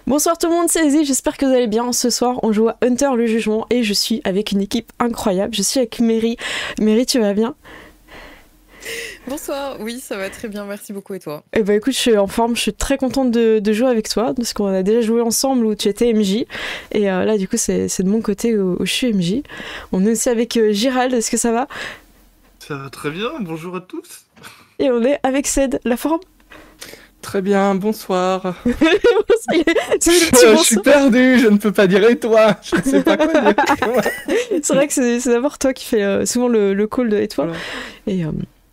Bonsoir tout le monde, c'est Izzy, j'espère que vous allez bien. Ce soir, on joue à Hunter le Jugement et je suis avec une équipe incroyable. Je suis avec Mary. Mary, tu vas bien? Bonsoir, oui, ça va très bien, merci beaucoup, et toi? Eh ben écoute, je suis en forme, je suis très contente de jouer avec toi parce qu'on a déjà joué ensemble où tu étais MJ et là du coup c'est de mon côté où je suis MJ. On est aussi avec Gérald, est-ce que ça va? Ça va très bien, bonjour à tous. Et on est avec Ced, la forme? Très bien, bonsoir. Je Je suis perdu, je ne peux pas dire et toi, je ne sais pas quoi dire. C'est vrai que c'est d'abord toi qui fais souvent le call de et toi. Voilà. Et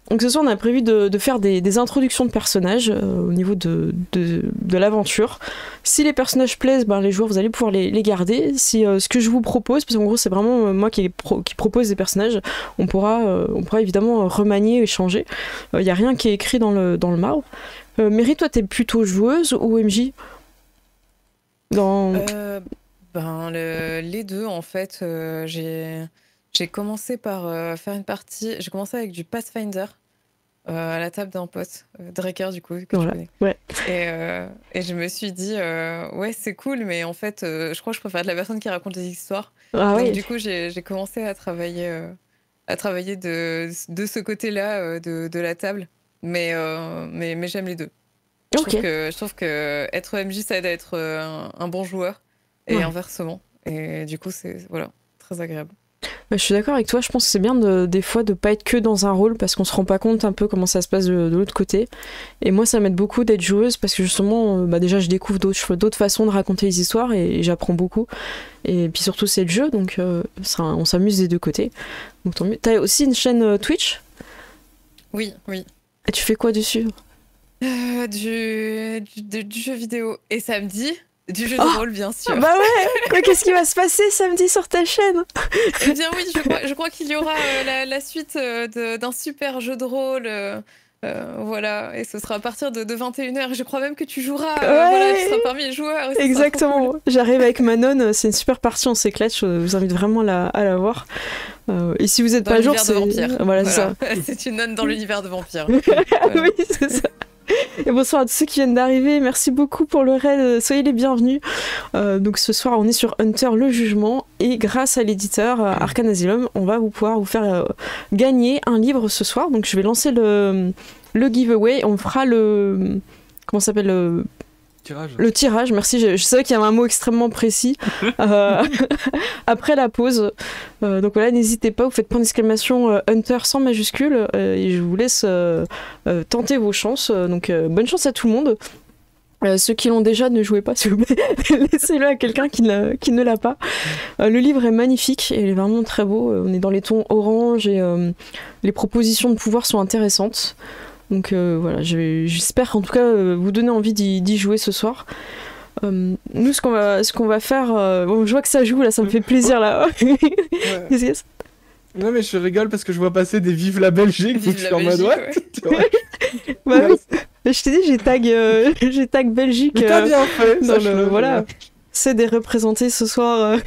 donc ce soir on a prévu de faire des introductions de personnages au niveau de l'aventure. Si les personnages plaisent, ben, les joueurs vous allez pouvoir les garder. Si ce que je vous propose, parce qu'en gros c'est vraiment moi qui propose des personnages, on pourra évidemment remanier et changer. Il n'y a rien qui est écrit dans le marbre. Mary, toi t'es plutôt joueuse ou MJ dans... Les deux, en fait. J'ai commencé par faire une partie. J'ai commencé avec du Pathfinder à la table d'un pote, Draker, du coup, que Voilà. tu connais. Ouais. Et je me suis dit, ouais, c'est cool, mais en fait, je crois que je préfère être la personne qui raconte les histoires. Ah Donc, ouais. du coup, j'ai commencé à travailler de ce côté-là de la table. Mais j'aime les deux. Ok. Je trouve que être MJ, ça aide à être un bon joueur et Ouais. inversement. Et du coup, c'est voilà, très agréable. Bah, je suis d'accord avec toi, je pense que c'est bien des fois de pas être que dans un rôle parce qu'on se rend pas compte un peu comment ça se passe de l'autre côté. Et moi ça m'aide beaucoup d'être joueuse parce que justement déjà je découvre d'autres façons de raconter les histoires et j'apprends beaucoup. Et puis surtout c'est le jeu donc on s'amuse des deux côtés. Donc tant mieux. T'as aussi une chaîne Twitch? Oui, oui. Et tu fais quoi dessus? Du jeu vidéo. Et samedi, du jeu de rôle, bien sûr. Bah ouais. Qu'est-ce qui va se passer samedi sur ta chaîne? Eh bien oui, je crois qu'il y aura la suite d'un super jeu de rôle. Voilà, et ce sera à partir de 21h. Je crois même que tu joueras, voilà, tu seras parmi les joueurs. Exactement, cool. J'arrive avec Manon, c'est une super partie, on s'éclate, je vous invite vraiment à la voir. Et si vous n'êtes pas à jour, c'est... Voilà, c'est ça. C'est une nonne dans l'univers de vampires. Oui, c'est ça. Et bonsoir à tous ceux qui viennent d'arriver, merci beaucoup pour le raid, soyez les bienvenus. Donc ce soir on est sur Hunter le Jugement et grâce à l'éditeur Arcane Asylum, on va pouvoir vous faire gagner un livre ce soir. Donc je vais lancer le giveaway, on fera comment ça s'appelle le tirage, merci, je savais qu'il y avait un mot extrêmement précis après la pause. Donc voilà, n'hésitez pas, vous faites point d'exclamation Hunter sans majuscule et je vous laisse tenter vos chances. Donc bonne chance à tout le monde. Ceux qui l'ont déjà, ne jouez pas s'il vous plaît, laissez-le à quelqu'un qui ne l'a pas. Le livre est magnifique et il est vraiment très beau, on est dans les tons orange et les propositions de pouvoir sont intéressantes. Donc voilà, j'espère en tout cas vous donner envie d'y jouer ce soir. Nous, ce qu'on va faire, bon, je vois que ça joue là, ça me fait plaisir là. Ouais. Non mais je rigole parce que je vois passer des vive la Belgique, donc je suis en mode ouais. Bah oui, je t'ai dit j'ai tag Belgique. Mais t'as bien fait. Voilà, c'est des représentés ce soir.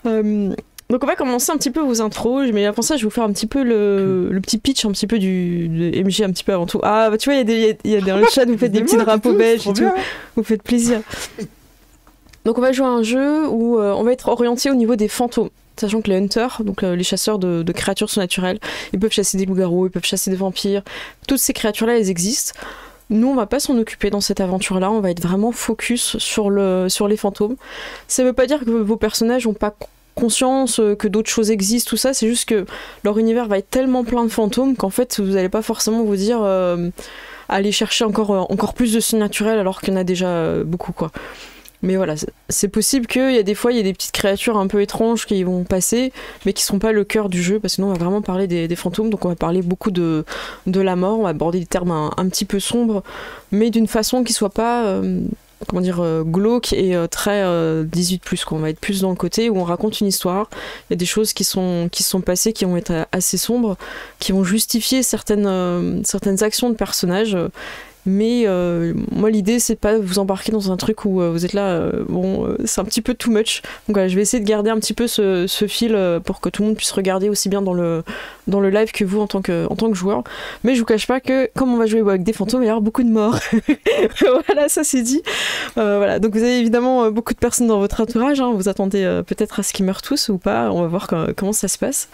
Donc on va commencer un petit peu vos intros, mais avant ça je vais vous faire un petit peu le petit pitch un petit peu de MJ un petit peu avant tout. Ah bah tu vois il y a dans le chat vous faites des petits drapeaux belges et tout, vous faites plaisir. Donc on va jouer à un jeu où on va être orienté au niveau des fantômes, sachant que les hunters, donc les chasseurs de créatures surnaturelles, ils peuvent chasser des loups-garous, ils peuvent chasser des vampires, toutes ces créatures là elles existent. Nous, on va pas s'en occuper dans cette aventure-là, on va être vraiment focus sur les fantômes. Ça veut pas dire que vos personnages ont pas conscience que d'autres choses existent, tout ça, c'est juste que leur univers va être tellement plein de fantômes qu'en fait vous n'allez pas forcément vous dire aller chercher encore plus de surnaturel alors qu'il y en a déjà beaucoup quoi. Mais voilà, c'est possible qu'il y a des fois il y a des petites créatures un peu étranges qui vont passer mais qui sont pas le cœur du jeu parce que nous on va vraiment parler des fantômes, donc on va parler beaucoup de la mort, on va aborder des termes un petit peu sombres mais d'une façon qui soit pas glauque et très 18+, quoi. On va être plus dans le côté où on raconte une histoire, il y a des choses qui sont passées qui vont être assez sombres, qui vont justifier certaines actions de personnages Mais moi, l'idée, c'est pas de vous embarquer dans un truc où vous êtes là, c'est un petit peu too much. Donc voilà, je vais essayer de garder un petit peu ce fil pour que tout le monde puisse regarder aussi bien dans le live que vous en tant que joueur. Mais je vous cache pas que, comme on va jouer avec des fantômes, il va y avoir beaucoup de morts. Voilà, ça c'est dit. Voilà. Donc vous avez évidemment beaucoup de personnes dans votre entourage. Hein. Vous attendez peut-être à ce qu'ils meurent tous ou pas. On va voir comment ça se passe.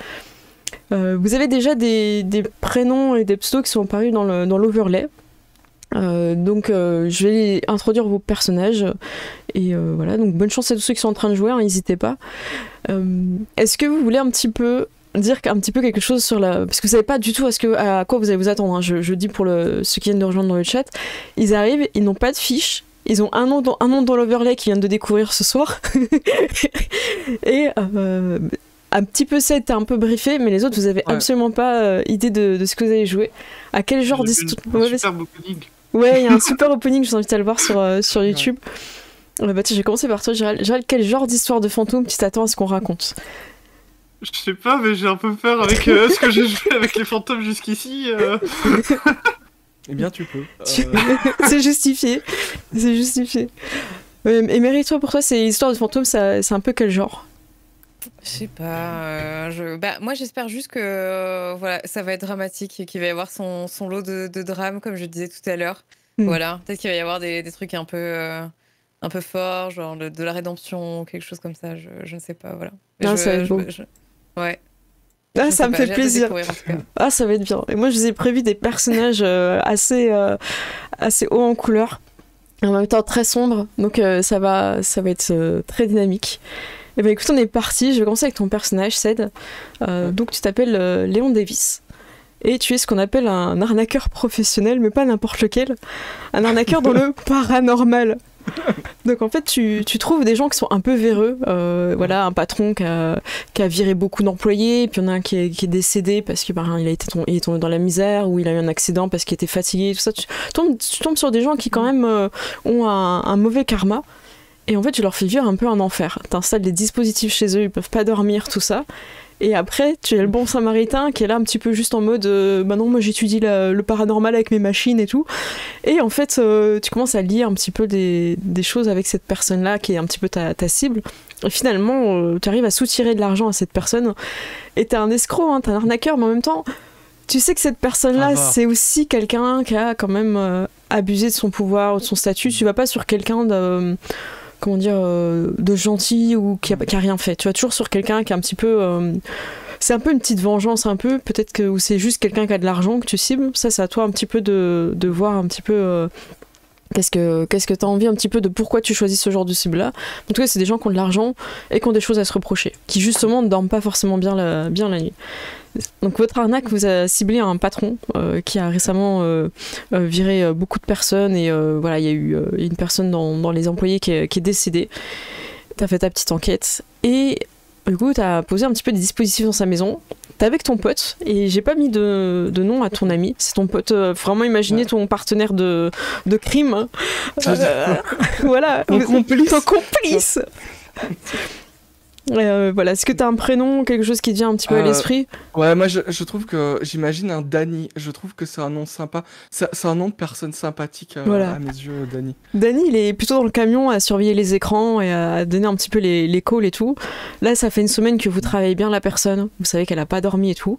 Vous avez déjà des prénoms et des pseudos qui sont apparus dans l'overlay. Donc je vais introduire vos personnages et voilà, donc bonne chance à tous ceux qui sont en train de jouer, n'hésitez pas. Est-ce que vous voulez un petit peu dire un petit peu quelque chose sur parce que vous savez pas du tout à quoi vous allez vous attendre, hein. Je dis pour ceux qui viennent de rejoindre dans le chat, ils arrivent, ils n'ont pas de fiche. Ils ont un nom dans l'overlay qu'ils viennent de découvrir ce soir. Et un petit peu ça, t'es un peu briefé, mais les autres, vous avez absolument pas idée de ce que vous allez jouer. À quel genre d'histoire? Super opening. Ouais, il y a un super opening, je vous invite à le voir sur YouTube. Bah, tiens, je vais commencer par toi, Gérald. Gérald, quel genre d'histoire de fantôme tu t'attends à ce qu'on raconte? Je sais pas, mais j'ai un peu peur avec ce que j'ai joué avec les fantômes jusqu'ici. Eh bien, tu peux. C'est justifié. C'est justifié. Et Mary, toi, pour toi, c'est histoire de fantôme, c'est un peu quel genre? Je sais pas. Moi, j'espère juste que voilà, ça va être dramatique et qu'il va y avoir son lot de drame, comme je disais tout à l'heure. Voilà, peut-être qu'il va y avoir des trucs un peu forts, genre de la rédemption, quelque chose comme ça. Je ne sais pas, voilà. Non, ça va être beau. Ouais. Ah, ça me fait plaisir. Ah, ça va être bien. Et moi, je vous ai prévu des personnages assez hauts en couleur, et en même temps très sombres. Donc, ça va être très dynamique. Et ben écoute, on est parti. Je vais commencer avec ton personnage, Ced. Donc, tu t'appelles Léon Davis. Et tu es ce qu'on appelle un arnaqueur professionnel, mais pas n'importe lequel. Un arnaqueur dans le paranormal. Donc en fait, tu trouves des gens qui sont un peu véreux. Voilà, un patron qui a viré beaucoup d'employés, puis il y en a un qui est décédé parce que il est tombé dans la misère, ou il a eu un accident parce qu'il était fatigué, tout ça. Tu tombes sur des gens qui quand même ont un mauvais karma. Et en fait, tu leur fais vivre un peu un enfer. T'installes des dispositifs chez eux, ils peuvent pas dormir, tout ça. Et après, tu as le bon samaritain qui est là un petit peu juste en mode bah non, moi j'étudie le paranormal avec mes machines et tout. Et en fait, tu commences à lire un petit peu des choses avec cette personne-là qui est un petit peu ta cible. Et finalement, tu arrives à soutirer de l'argent à cette personne. Et t'es un escroc, hein, t'es un arnaqueur, mais en même temps, tu sais que cette personne-là, c'est aussi quelqu'un qui a quand même abusé de son pouvoir ou de son statut. Tu vas pas sur quelqu'un de gentil ou qui a rien fait. Tu vas toujours sur quelqu'un qui est un petit peu... c'est un peu une petite vengeance, un peu. Peut-être que ou c'est juste quelqu'un qui a de l'argent que tu cibles. Ça, c'est à toi un petit peu de voir un petit peu... Qu'est-ce que t'as envie un petit peu de pourquoi tu choisis ce genre de cible-là. En tout cas, c'est des gens qui ont de l'argent et qui ont des choses à se reprocher. Qui, justement, ne dorment pas forcément bien la nuit. Donc votre arnaque vous a ciblé un patron qui a récemment viré beaucoup de personnes et voilà, il y a eu une personne dans les employés qui est décédée. T'as fait ta petite enquête et du coup t'as posé un petit peu des dispositifs dans sa maison. T'es avec ton pote et j'ai pas mis de nom à ton ami. C'est ton pote, vraiment imaginer ton partenaire de crime. Voilà, ton complice. Voilà, est-ce que t'as un prénom, quelque chose qui te vient un petit peu à l'esprit? Ouais, moi je trouve que j'imagine un Danny. Je trouve que c'est un nom sympa. C'est un nom de personne sympathique voilà. À mes yeux, Danny. Danny, il est plutôt dans le camion à surveiller les écrans et à donner un petit peu les calls et tout. Là, ça fait une semaine que vous travaillez bien la personne. Vous savez qu'elle a pas dormi et tout.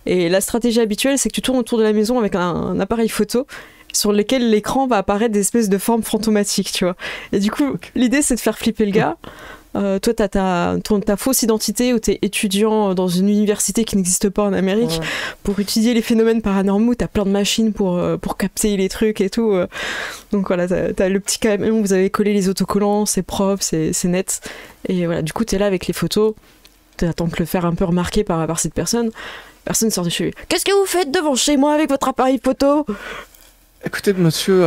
Et la stratégie habituelle, c'est que tu tournes autour de la maison avec un appareil photo sur lequel l'écran va apparaître des espèces de formes fantomatiques, tu vois. Et du coup, l'idée, c'est de faire flipper le gars. Toi, t'as ta fausse identité où t'es étudiant dans une université qui n'existe pas en Amérique pour étudier les phénomènes paranormaux. T'as plein de machines pour capter les trucs et tout. Donc voilà, t'as le petit camion, vous avez collé les autocollants, c'est propre, c'est net. Et voilà, du coup, t'es là avec les photos. T'attends de le faire un peu remarquer par cette personne. Personne sort de chez lui. Qu'est-ce que vous faites devant chez moi avec votre appareil photo? Écoutez, monsieur...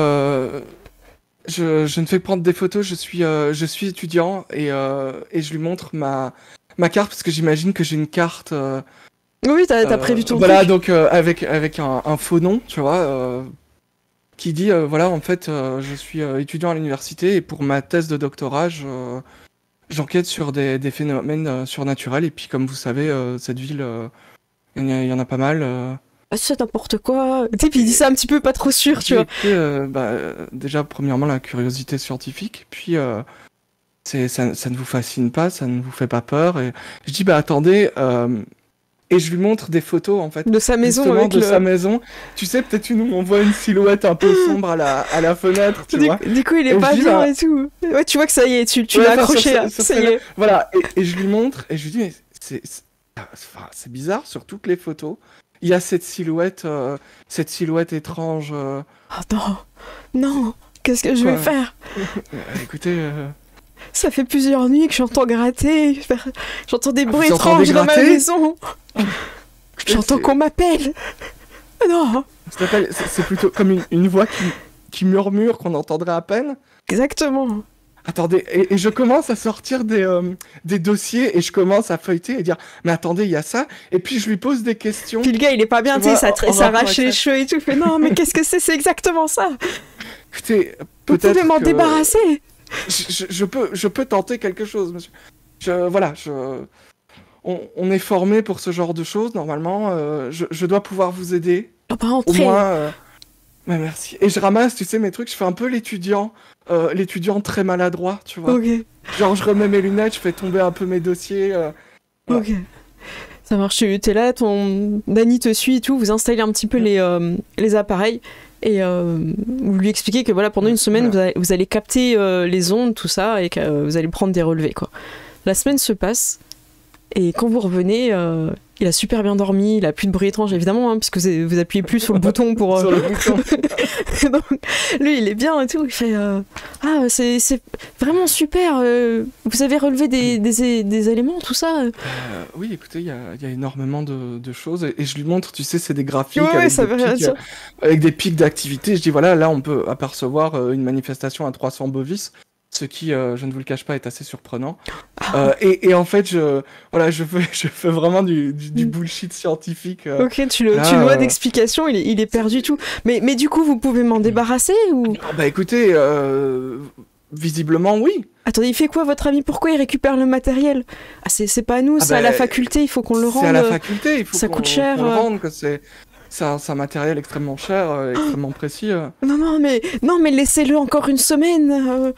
Je ne fais prendre des photos, je suis étudiant et je lui montre ma carte parce que j'imagine que j'ai une carte. Oui, t'as prévu ton voilà, truc. donc avec un faux nom, tu vois, qui dit voilà, en fait, je suis étudiant à l'université et pour ma thèse de doctorat, j'enquête sur des phénomènes surnaturels et puis comme vous savez, cette ville, il y en a pas mal. ah, c'est n'importe quoi. Tu sais, puis il dit ça un petit peu pas trop sûr, tu vois. Déjà, premièrement, la curiosité scientifique, puis ça ne vous fascine pas, ça ne vous fait pas peur. Et je dis, bah attendez, et je lui montre des photos, en fait. De sa maison, justement, avec sa maison. Tu sais, peut-être on voit une silhouette un peu sombre à la fenêtre, tu vois. Du coup, il est pas bien et tout. Ouais, tu vois que ça y est, tu l'as accroché là. Ça y est. Voilà, et je lui montre, et je lui dis, mais c'est bizarre, sur toutes les photos, il y a cette silhouette étrange. Oh non, qu'est-ce que je vais faire? Écoutez... Ça fait plusieurs nuits que j'entends gratter, j'entends des bruits étranges dans ma maison. J'entends qu'on m'appelle. Non. C'est plutôt comme une voix qui murmure, qu'on entendrait à peine. Exactement. Attendez, et je commence à sortir des dossiers et je commence à feuilleter et dire mais attendez, il y a ça. Et puis je lui pose des questions. Puis le gars, il est pas bien, tu sais, ça s'arrache les cheveux et tout. Il fait non, mais qu'est-ce que c'est exactement ça. Écoutez, vous pouvez m'en débarrasser. Je peux tenter quelque chose, monsieur. On est formé pour ce genre de choses, normalement. Je dois pouvoir vous aider. On va entrer. Au moins, merci. Et je ramasse, tu sais, mes trucs. Je fais un peu l'étudiant très maladroit, tu vois. Ok. Genre, je remets mes lunettes, je fais tomber un peu mes dossiers. Ok. Ça marche. T'es là, Dany te suit et tout. Vous installez un petit peu les appareils. Et vous lui expliquez que voilà, pendant une semaine, vous allez capter les ondes, tout ça, et que vous allez prendre des relevés, quoi. La semaine se passe, et quand vous revenez, il a super bien dormi, il a plus de bruit étrange, évidemment, hein, puisque vous appuyez plus sur le bouton pour... Sur le bouton. Donc, lui, il est bien et tout, il fait ah, c'est vraiment super, vous avez relevé des éléments, tout ça. Oui, écoutez, il y a énormément de choses, et je lui montre, tu sais, c'est des graphiques avec des pics d'activité. Je dis, voilà, là, on peut apercevoir une manifestation à 300 bovis, ce qui, je ne vous le cache pas, est assez surprenant. Et en fait, je fais vraiment du bullshit scientifique. Ok, tu le vois d'explication, il est perdu tout. Mais du coup, vous pouvez m'en débarrasser ou... Bah écoutez, visiblement oui. Attendez, il fait quoi votre ami? Pourquoi il récupère le matériel? Ah, c'est pas à nous, c'est à la faculté, il faut qu'on le rende. C'est à la faculté, il faut ça coûte cher. Qu'on le rende, que c'est un matériel extrêmement cher, extrêmement précis. Non, mais laissez-le encore une semaine.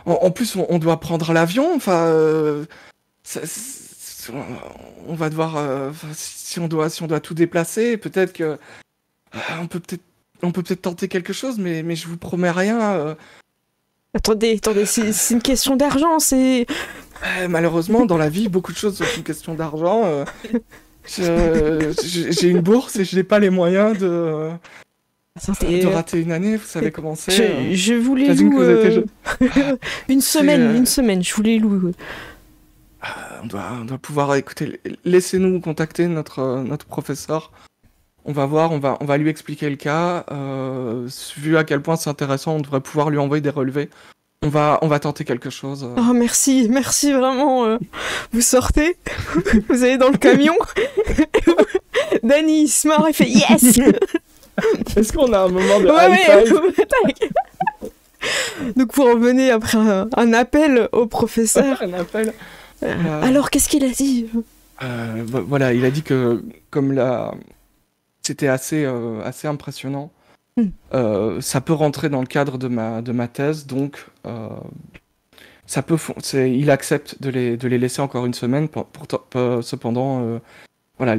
En plus, on doit prendre l'avion. Enfin, on va devoir, si on doit tout déplacer, peut-être que on peut peut-être tenter quelque chose, mais je vous promets rien. Attendez, c'est une question d'argent, c'est... Malheureusement, dans la vie, beaucoup de choses sont une question d'argent. J'ai une bourse et je n'ai pas les moyens de rater une année, vous savez comment c'est. Je voulais une semaine, je voulais louer. On doit pouvoir écouter. Laissez-nous contacter notre professeur. On va voir, on va lui expliquer le cas. Vu à quel point c'est intéressant, on devrait pouvoir lui envoyer des relevés. On va tenter quelque chose. Oh merci vraiment. Vous sortez, vous allez dans le camion. Dany il se marre, il fait yes. Est-ce qu'on a un moment de high five? Donc vous revenez après un appel au professeur. Un appel. Alors qu'est-ce qu'il a dit? Voilà, il a dit que comme c'était assez impressionnant. Ça peut rentrer dans le cadre de ma thèse, donc ça peut. Il accepte de les laisser encore une semaine. Cependant, voilà,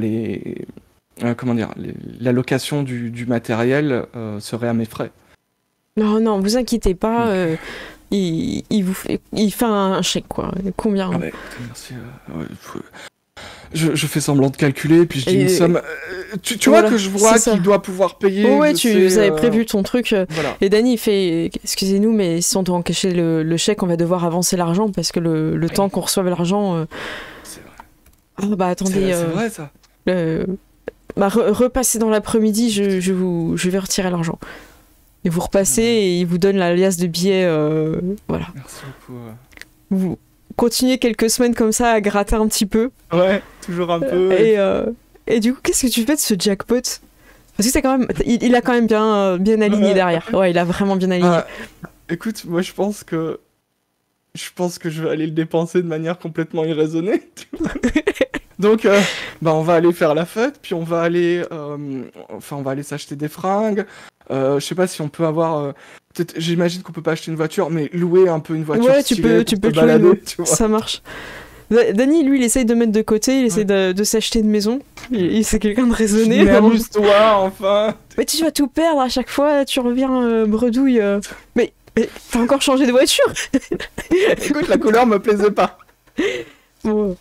la location du matériel serait à mes frais. Non, vous inquiétez pas. Il fait un chèque, quoi. Combien? Merci. Je fais semblant de calculer, puis je dis une somme. Tu vois que je vois qu'il doit pouvoir payer. Ouais, vous avez prévu ton truc. Voilà. Et Dany, il fait excusez-nous, mais si on doit encaisser le chèque, on va devoir avancer l'argent parce que le temps qu'on reçoive l'argent. C'est vrai. Ah, bah attendez. C'est vrai ça. Repassez dans l'après-midi, je vais retirer l'argent. Et vous repassez et il vous donne la liasse de billets. Voilà. Merci beaucoup. Vous continuez quelques semaines comme ça à gratter un petit peu. Ouais, toujours un peu. Et du coup, qu'est-ce que tu fais de ce jackpot? Parce que c'est quand même, il a quand même bien aligné derrière. Ouais, il a vraiment bien aligné. Écoute, moi je pense que je vais aller le dépenser de manière complètement irraisonnée. Donc, on va aller faire la fête, puis on va aller s'acheter des fringues. Je sais pas si on peut avoir... peut-être, j'imagine qu'on peut pas acheter une voiture, mais louer un peu une voiture stylée tu peux te balader, louer, tu vois. ça marche. Dany, lui, il essaye de mettre de côté, il essaye de s'acheter une maison. C'est quelqu'un de raisonné. Mais amuse-toi, enfin. Mais tu vas tout perdre à chaque fois, tu reviens bredouille. Mais t'as encore changé de voiture. Écoute, la couleur me plaisait pas. Bon.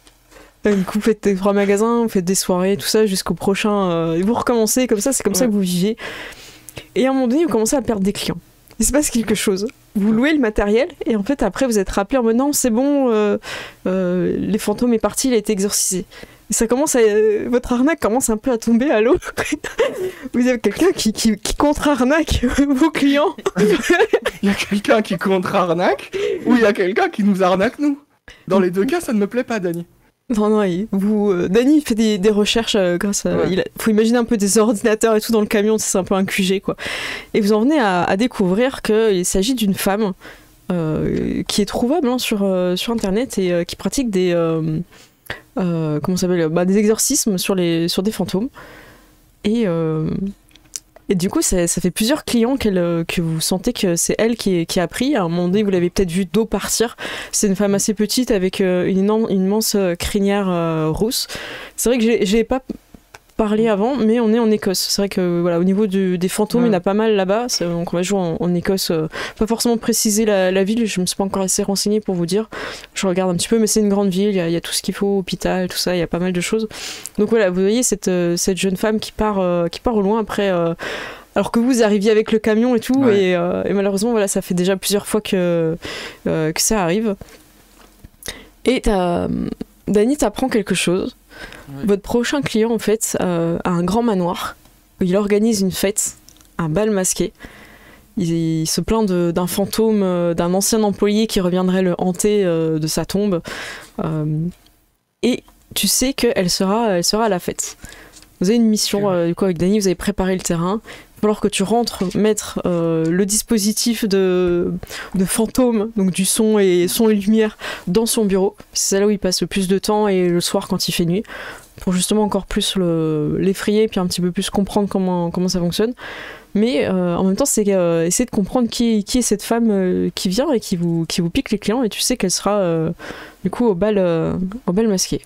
Du coup, vous faites des 3 magasins, vous faites des soirées, tout ça, jusqu'au prochain... Et vous recommencez comme ça, c'est comme ça que vous viviez. Et à un moment donné, vous commencez à perdre des clients. Il se passe quelque chose. Vous louez le matériel, et en fait, après, vous êtes rappelé en mode non, c'est bon, les fantômes est parti, il a été exorcisé. Et ça commence votre arnaque commence un peu à tomber à l'eau. Vous avez quelqu'un qui contre-arnaque vos clients. Il y a quelqu'un qui contre-arnaque, ou il y a quelqu'un qui nous arnaque, nous. Dans les deux cas, ça ne me plaît pas, Dany. Non, Dany fait des recherches grâce à... faut imaginer un peu des ordinateurs et tout dans le camion, c'est un peu un QG, quoi. Et vous en venez à découvrir qu'il s'agit d'une femme qui est trouvable sur Internet et qui pratique des... comment ça s'appelle, des exorcismes sur des fantômes. Et du coup, ça fait plusieurs clients que vous sentez que c'est elle qui a pris. À un moment donné, vous l'avez peut-être vu d'eau partir. C'est une femme assez petite avec une immense crinière rousse. C'est vrai que j'ai pas parlé avant, mais on est en Écosse. C'est vrai que voilà, au niveau des fantômes, il y en a pas mal là-bas. Donc on va jouer en Écosse. Pas forcément préciser la ville, je me suis pas encore assez renseignée pour vous dire. Je regarde un petit peu, mais c'est une grande ville. Il y a tout ce qu'il faut, hôpital, tout ça. Il y a pas mal de choses. Donc voilà, vous voyez cette jeune femme qui part au loin après. Alors que vous arriviez avec le camion et tout, et malheureusement voilà, ça fait déjà plusieurs fois que ça arrive. Et Dany t'apprend quelque chose. Oui. Votre prochain client, en fait, a un grand manoir où il organise une fête, un bal masqué. Il se plaint d'un fantôme, d'un ancien employé qui reviendrait le hanter de sa tombe. Et tu sais qu'elle sera à la fête. Vous avez une mission du coup, avec Dany, vous avez préparé le terrain. Il va falloir que tu rentres mettre le dispositif de fantôme, donc du son et lumière, dans son bureau. C'est là où il passe le plus de temps, et le soir quand il fait nuit, pour justement encore plus l'effrayer, puis un petit peu plus comprendre comment ça fonctionne. Mais en même temps, c'est essayer de comprendre qui est cette femme qui vient et qui vous pique les clients, et tu sais qu'elle sera du coup au bal masqué.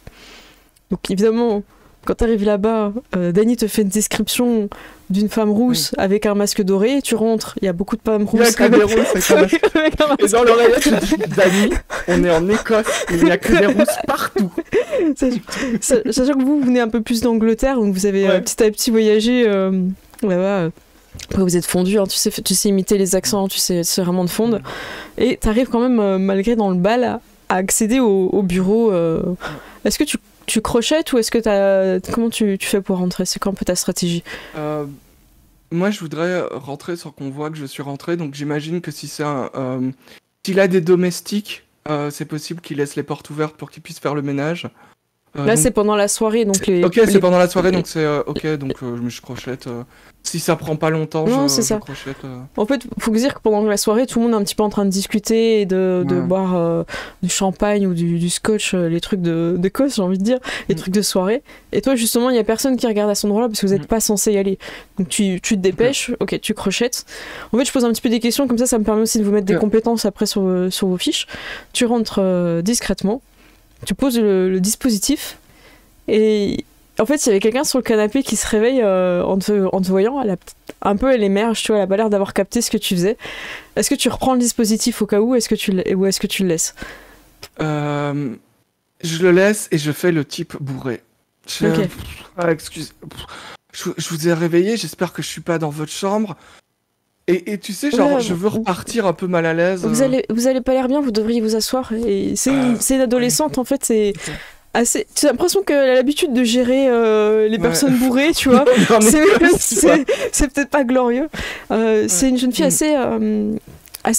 Donc évidemment, quand tu arrives là-bas, Dany te fait une description d'une femme rousse avec un masque doré. Tu rentres, il y a beaucoup de femmes rousses. Il y a que des rousses avec un masque. Et dans l'oreillette, je dis Dany, on est en Écosse, il n'y a que des rousses partout. Sachant que vous venez un peu plus d'Angleterre, donc vous avez petit à petit voyagé là-bas. Après, vous êtes fondu, hein, tu sais imiter les accents, tu sais vraiment de fondre. Et tu arrives quand même, malgré dans le bal, à accéder au bureau. Est-ce que tu crochettes, ou est-ce que comment tu fais pour rentrer? C'est quoi un peu ta stratégie? Moi, je voudrais rentrer sans qu'on voit que je suis rentré, donc j'imagine que si c'est s'il a des domestiques, c'est possible qu'il laisse les portes ouvertes pour qu'ils puissent faire le ménage. Là, donc... c'est pendant la soirée, donc c'est pendant la soirée, donc c'est ok, donc je crochette. Si ça prend pas longtemps, je crochette. En fait, faut dire que pendant la soirée, tout le monde est un petit peu en train de discuter et de boire du champagne ou du scotch, les trucs d'Écosse, j'ai envie de dire, les trucs de soirée. Et toi, justement, il y a personne qui regarde à cet endroit-là parce que vous n'êtes pas censé y aller. Donc tu te dépêches, ok, tu crochettes. En fait, je pose un petit peu des questions, comme ça me permet aussi de vous mettre des compétences après sur vos fiches. Tu rentres discrètement. Tu poses le dispositif, et en fait il y avait quelqu'un sur le canapé qui se réveille en te voyant. Elle émerge, tu vois, elle a pas l'air d'avoir capté ce que tu faisais. Est-ce que tu reprends le dispositif au cas où, ou est-ce que tu le laisses? Je le laisse et je fais le type bourré. Excusez, je vous ai réveillé, j'espère que je suis pas dans votre chambre. Et tu sais, genre, je veux repartir un peu mal à l'aise. Vous allez pas l'air bien, vous devriez vous asseoir. Et c'est une adolescente, en fait, c'est assez... Tu as l'impression qu'elle a l'habitude de gérer les personnes bourrées, tu vois. C'est peut-être pas glorieux. C'est une jeune fille assez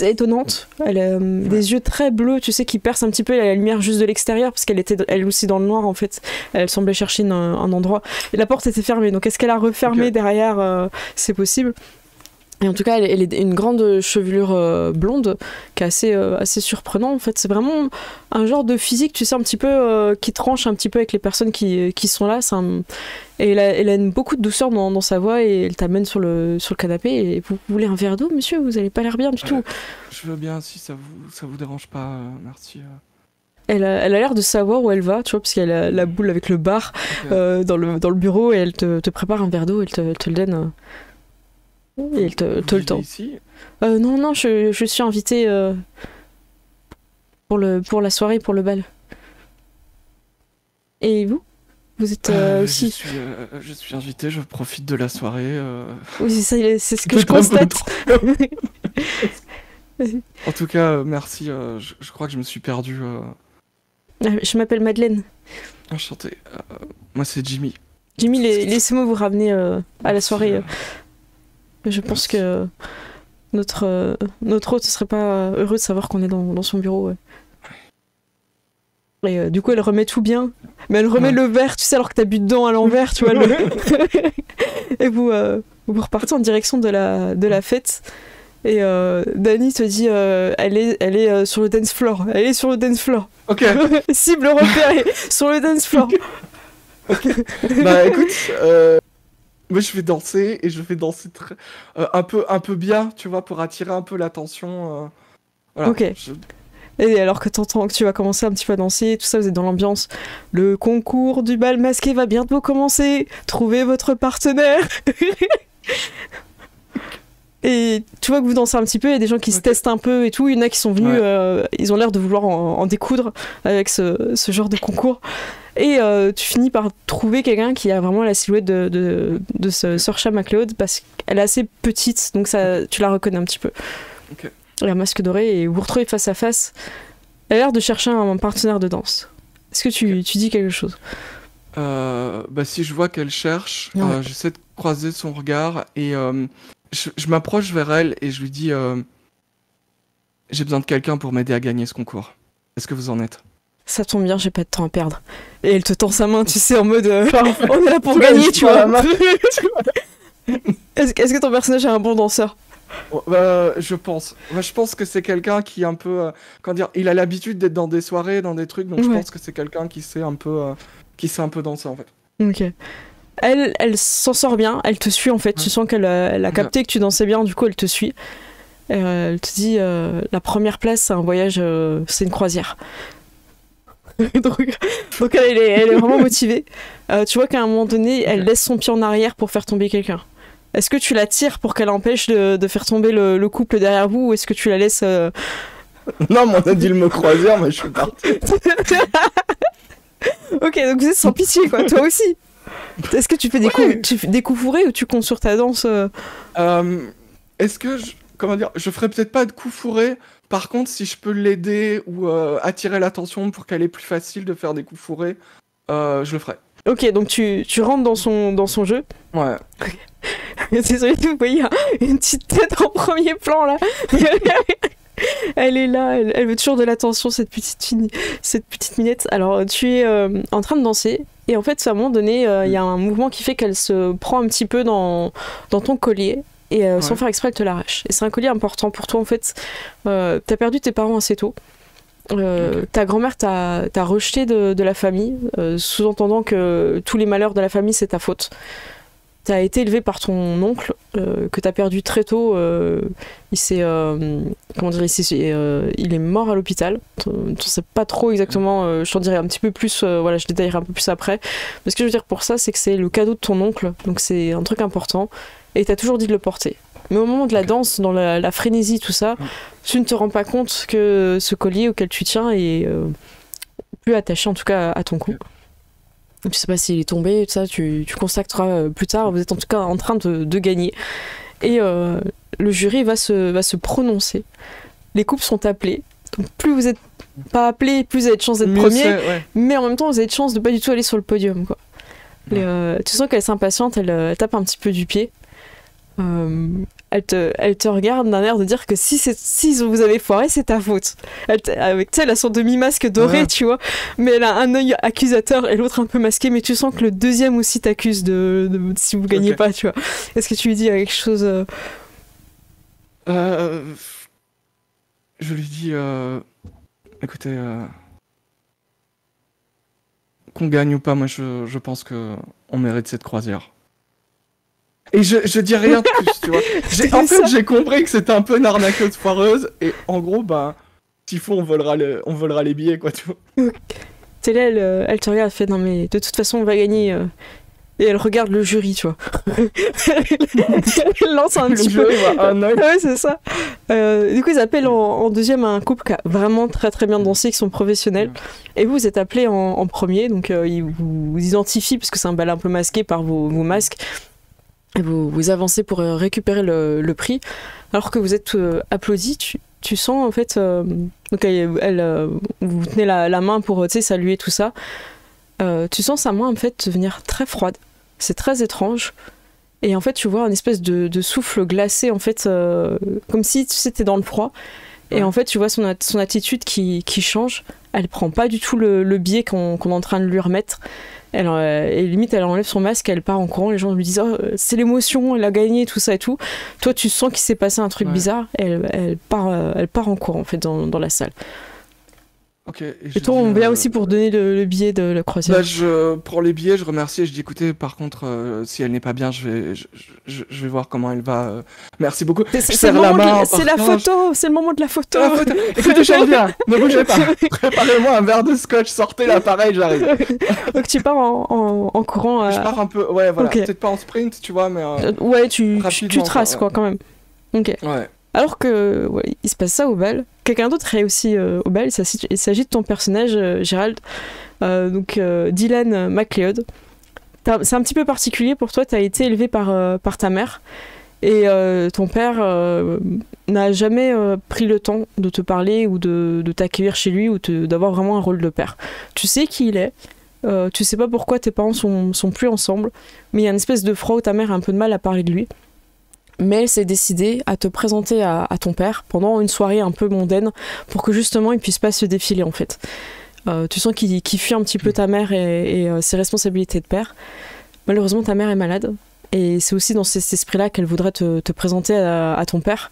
étonnante. Elle a des yeux très bleus, tu sais, qui percent un petit peu la lumière juste de l'extérieur, parce qu'elle était elle aussi dans le noir, en fait. Elle semblait chercher un endroit. Et la porte était fermée, donc est-ce qu'elle a refermé derrière? C'est possible. Et en tout cas, elle est une grande chevelure blonde qui est assez surprenant. En fait, c'est vraiment un genre de physique, tu sais, un petit peu qui tranche un petit peu avec les personnes qui sont là. Et elle a beaucoup de douceur dans sa voix et elle t'amène sur le canapé. Et vous voulez un verre d'eau, monsieur? Vous n'allez pas l'air bien du tout. Je veux bien, si ça vous dérange pas, merci. Elle a l'air de savoir où elle va, tu vois, parce qu'elle a la boule avec le bar dans le bureau et elle te prépare un verre d'eau, elle te le donne. Et elle te le tend. Non, je suis invitée pour la soirée, pour le bal. Et vous? Vous êtes aussi... Je suis invité, je profite de la soirée. Oui, c'est ce que je constate. En tout cas, merci. Je crois que je me suis perdu. Je m'appelle Madeleine. Enchanté. Moi, c'est Jimmy. Jimmy, laissez-moi vous ramener à la soirée. Je pense que notre hôte ne serait pas heureux de savoir qu'on est dans son bureau. Ouais. Et du coup, elle remet tout bien. Mais elle remet le verre, tu sais, alors que t'as bu dedans à l'envers, tu vois. Et vous repartez en direction de la fête. Et Dani te dit elle est sur le dance floor. Elle est sur le dance floor. Ok. Cible repérée sur le dance floor. Ok. Bah écoute, moi je vais danser et je vais danser un peu bien, tu vois, pour attirer un peu l'attention. Voilà. Ok. Et alors que t'entends que tu vas commencer un petit peu à danser, tout ça, vous êtes dans l'ambiance. Le concours du bal masqué va bientôt commencer. Trouvez votre partenaire. Et tu vois que vous dansez un petit peu, il y a des gens qui se testent un peu et tout. Il y en a qui sont venus, ils ont l'air de vouloir en découdre avec ce genre de concours. Et tu finis par trouver quelqu'un qui a vraiment la silhouette de Saoirse MacLeod parce qu'elle est assez petite, donc tu la reconnais un petit peu. Okay. Elle a un masque doré et vous retrouvez face à face. Elle a l'air de chercher un partenaire de danse. Est-ce que tu dis quelque chose? Bah si je vois qu'elle cherche, j'essaie de croiser son regard et je m'approche vers elle et je lui dis j'ai besoin de quelqu'un pour m'aider à gagner ce concours. Est-ce que vous en êtes? Ça tombe bien, j'ai pas de temps à perdre. Et elle te tend sa main, tu sais, en mode on est là pour gagner, tu vois. Est-ce que ton personnage est un bon danseur? Je pense. Je pense que c'est quelqu'un qui est un peu... comment dire, il a l'habitude d'être dans des soirées, dans des trucs, donc je pense que c'est quelqu'un qui sait un peu danser, en fait. Ok. Elle s'en sort bien, elle te suit, en fait. Tu sens qu'elle a capté que tu dansais bien, du coup, elle te suit. Elle te dit, la première place, c'est un voyage, c'est une croisière. donc elle est vraiment motivée. Tu vois qu'à un moment donné, elle laisse son pied en arrière pour faire tomber quelqu'un. Est-ce que tu la tires pour qu'elle empêche de faire tomber le couple derrière vous, ou est-ce que tu la laisses... Non, mais on a dit le mot croisière, mais je suis parti. Ok, donc vous êtes sans pitié, quoi, toi aussi. Est-ce que tu fais des coups fourrés ou tu comptes sur ta danse Est-ce que, je ferais peut-être pas de coups fourrés. Par contre, si je peux l'aider ou attirer l'attention pour qu'elle ait plus facile de faire des coups fourrés, je le ferai. Ok, donc tu rentres dans son jeu. Ouais. Désolé, vous voyez une petite tête en premier plan là. Elle est là, elle veut toujours de l'attention, cette petite minette. Alors tu es en train de danser et en fait à un moment donné il y a un mouvement qui fait qu'elle se prend un petit peu dans ton collier et sans faire exprès elle te l'arrache. Et c'est un collier important pour toi en fait. T'as perdu tes parents assez tôt. Ta grand-mère t'a rejeté de la famille, sous-entendant que tous les malheurs de la famille c'est ta faute. T'as été élevé par ton oncle que t'as perdu très tôt. Il est mort à l'hôpital. Tu sais pas trop exactement. Je t'en dirai un petit peu plus. Je détaillerai un peu plus après. Mais ce que je veux dire pour ça, c'est que c'est le cadeau de ton oncle. Donc c'est un truc important. Et t'as toujours dit de le porter. Mais au moment de la danse, dans la frénésie, tout ça, tu ne te rends pas compte que ce collier auquel tu tiens est plus attaché, en tout cas à ton cou. Tu sais pas s'il est tombé, tout ça, tu constateras plus tard. Vous êtes en tout cas en train de gagner. Et le jury va se prononcer. Les couples sont appelés. Donc plus vous êtes pas appelés, plus vous avez de chance d'être premier. Mais en même temps, vous avez de chance de pas du tout aller sur le podium, quoi. Tu sens qu'elle s'impatiente, elle tape un petit peu du pied. Elle te regarde d'un air de dire que si vous avez foiré, c'est ta faute. Elle a son demi-masque doré, tu vois, mais elle a un œil accusateur et l'autre un peu masqué, mais tu sens que le deuxième aussi t'accuse de si vous gagnez pas, tu vois. Est-ce que tu lui dis quelque chose Je lui dis, écoutez, qu'on gagne ou pas, moi je pense que on mérite cette croisière. Et je dis rien de plus, tu vois. En fait, j'ai compris que c'était un peu une arnaqueuse foireuse, et en gros, bah, s'il faut, on volera les billets, quoi, tu vois. C'est là, elle te regarde, elle fait, non mais de toute façon, on va gagner. Et elle regarde le jury, tu vois. Elle lance un petit peu. Ouais, c'est ça. Du coup, ils appellent en deuxième un couple qui a vraiment très très bien dansé, qui sont professionnels. Et vous êtes appelés en premier, donc ils vous identifient, parce que c'est un bal un peu masqué par vos masques. Et vous avancez pour récupérer le prix. Alors que vous êtes applaudis, tu sens en fait. Donc vous tenez la main pour saluer tout ça. Tu sens sa main en fait devenir très froide. C'est très étrange. Et en fait, tu vois un espèce de souffle glacé, en fait, comme si tu sais, t'es dans le froid. Et en fait, tu vois son attitude qui change. Elle prend pas du tout le billet qu'on est en train de lui remettre. Et limite, elle enlève son masque, elle part en courant. Les gens lui disent, oh, c'est l'émotion, elle a gagné, tout ça et tout. Toi, tu sens qu'il s'est passé un truc bizarre. Et elle part en courant, en fait, dans la salle. Okay, et toi, on vient aussi pour donner le billet de la croisière. Bah, je prends les billets, je remercie et je dis écoutez, par contre, si elle n'est pas bien, je vais voir comment elle va. Merci beaucoup. C'est la photo, c'est le moment de la photo. Écoutez, je reviens, ne bougez pas. Préparez-moi un verre de scotch, sortez l'appareil, j'arrive. Donc tu pars en courant. Je pars un peu, ouais, voilà. Okay. Peut-être pas en sprint, tu vois, mais. Ouais, tu traces quoi, quand même. Ok. Ouais. Alors que il se passe ça au bal, quelqu'un d'autre est aussi au bal, il s'agit de ton personnage, Gérald, donc Dylan MacLeod. C'est un petit peu particulier pour toi, tu as été élevé par ta mère, et ton père n'a jamais pris le temps de te parler ou de t'accueillir chez lui ou d'avoir vraiment un rôle de père. Tu sais qui il est, tu sais pas pourquoi tes parents sont plus ensemble, mais il y a une espèce de froid où ta mère a un peu de mal à parler de lui. Mais elle s'est décidée à te présenter à ton père pendant une soirée un peu mondaine pour que justement il puisse pas se défiler en fait. Tu sens qu'il fuit un petit peu ta mère et ses responsabilités de père. Malheureusement ta mère est malade et c'est aussi dans cet esprit-là qu'elle voudrait te présenter à ton père.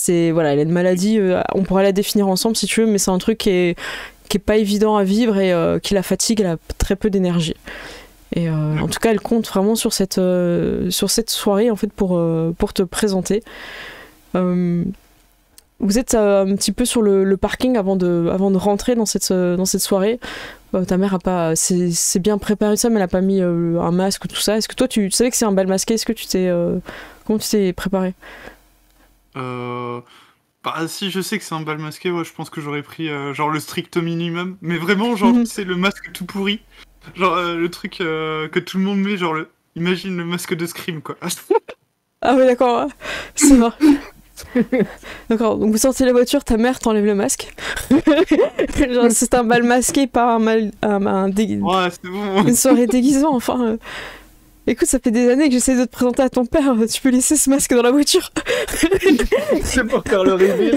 Elle a une maladie, on pourra la définir ensemble si tu veux, mais c'est un truc qui est pas évident à vivre et qui la fatigue, elle a très peu d'énergie. Et en tout cas, elle compte vraiment sur cette soirée en fait pour te présenter. Vous êtes un petit peu sur le parking avant de rentrer dans cette soirée. Ta mère c'est bien préparé ça, mais elle a pas mis un masque tout ça. Est-ce que toi tu savais que c'est un bal masqué? Est-ce que comment tu t'es préparé? Bah si je sais que c'est un bal masqué, je pense que j'aurais pris genre le strict minimum, mais vraiment genre c'est le masque tout pourri. Genre le truc que tout le monde met, genre imagine le masque de Scream quoi. Ah ouais d'accord, ça va. D'accord, donc vous sortez la voiture, ta mère t'enlève le masque. Genre c'est un bal masqué, pas ouais, c'est bon. Une soirée déguisement, enfin. Écoute, ça fait des années que j'essaie de te présenter à ton père, tu peux laisser ce masque dans la voiture. C'est pour faire le reveal.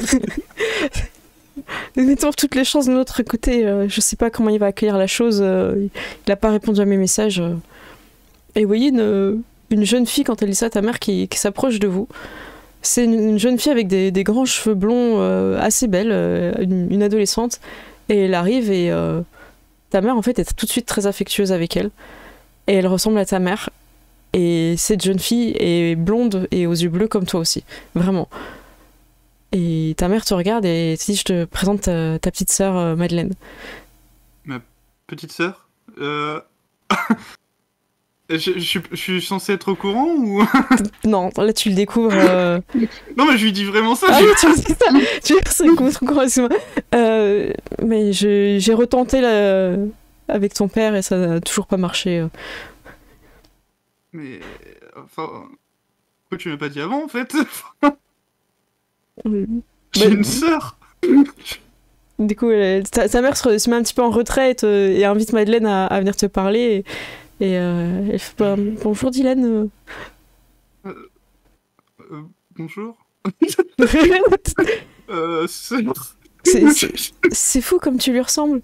Mettons toutes les chances de notre côté, je sais pas comment il va accueillir la chose, il a pas répondu à mes messages. Et vous voyez une jeune fille, quand elle dit ça à ta mère, qui s'approche de vous. C'est une jeune fille avec des grands cheveux blonds assez belle, une adolescente, et elle arrive et ta mère en fait est tout de suite très affectueuse avec elle, et elle ressemble à ta mère, et cette jeune fille est blonde et aux yeux bleus comme toi aussi, vraiment. Et ta mère te regarde et te dit je te présente ta petite sœur Madeleine. Ma petite sœur je suis censé être au courant ou Non, là tu le découvres. Non mais je lui dis vraiment ça. Ah oui, tu me dis ça. Tu es censé être au courant, excuse-moi. Mais j'ai retenté avec ton père et ça n'a toujours pas marché. Mais enfin, pourquoi tu m'as pas dit avant en fait? J'ai une sœur. Du coup, ta mère se met un petit peu en retraite et invite Madeleine à venir te parler. Et elle fait bonjour Dylan. Bonjour. C'est fou comme tu lui ressembles.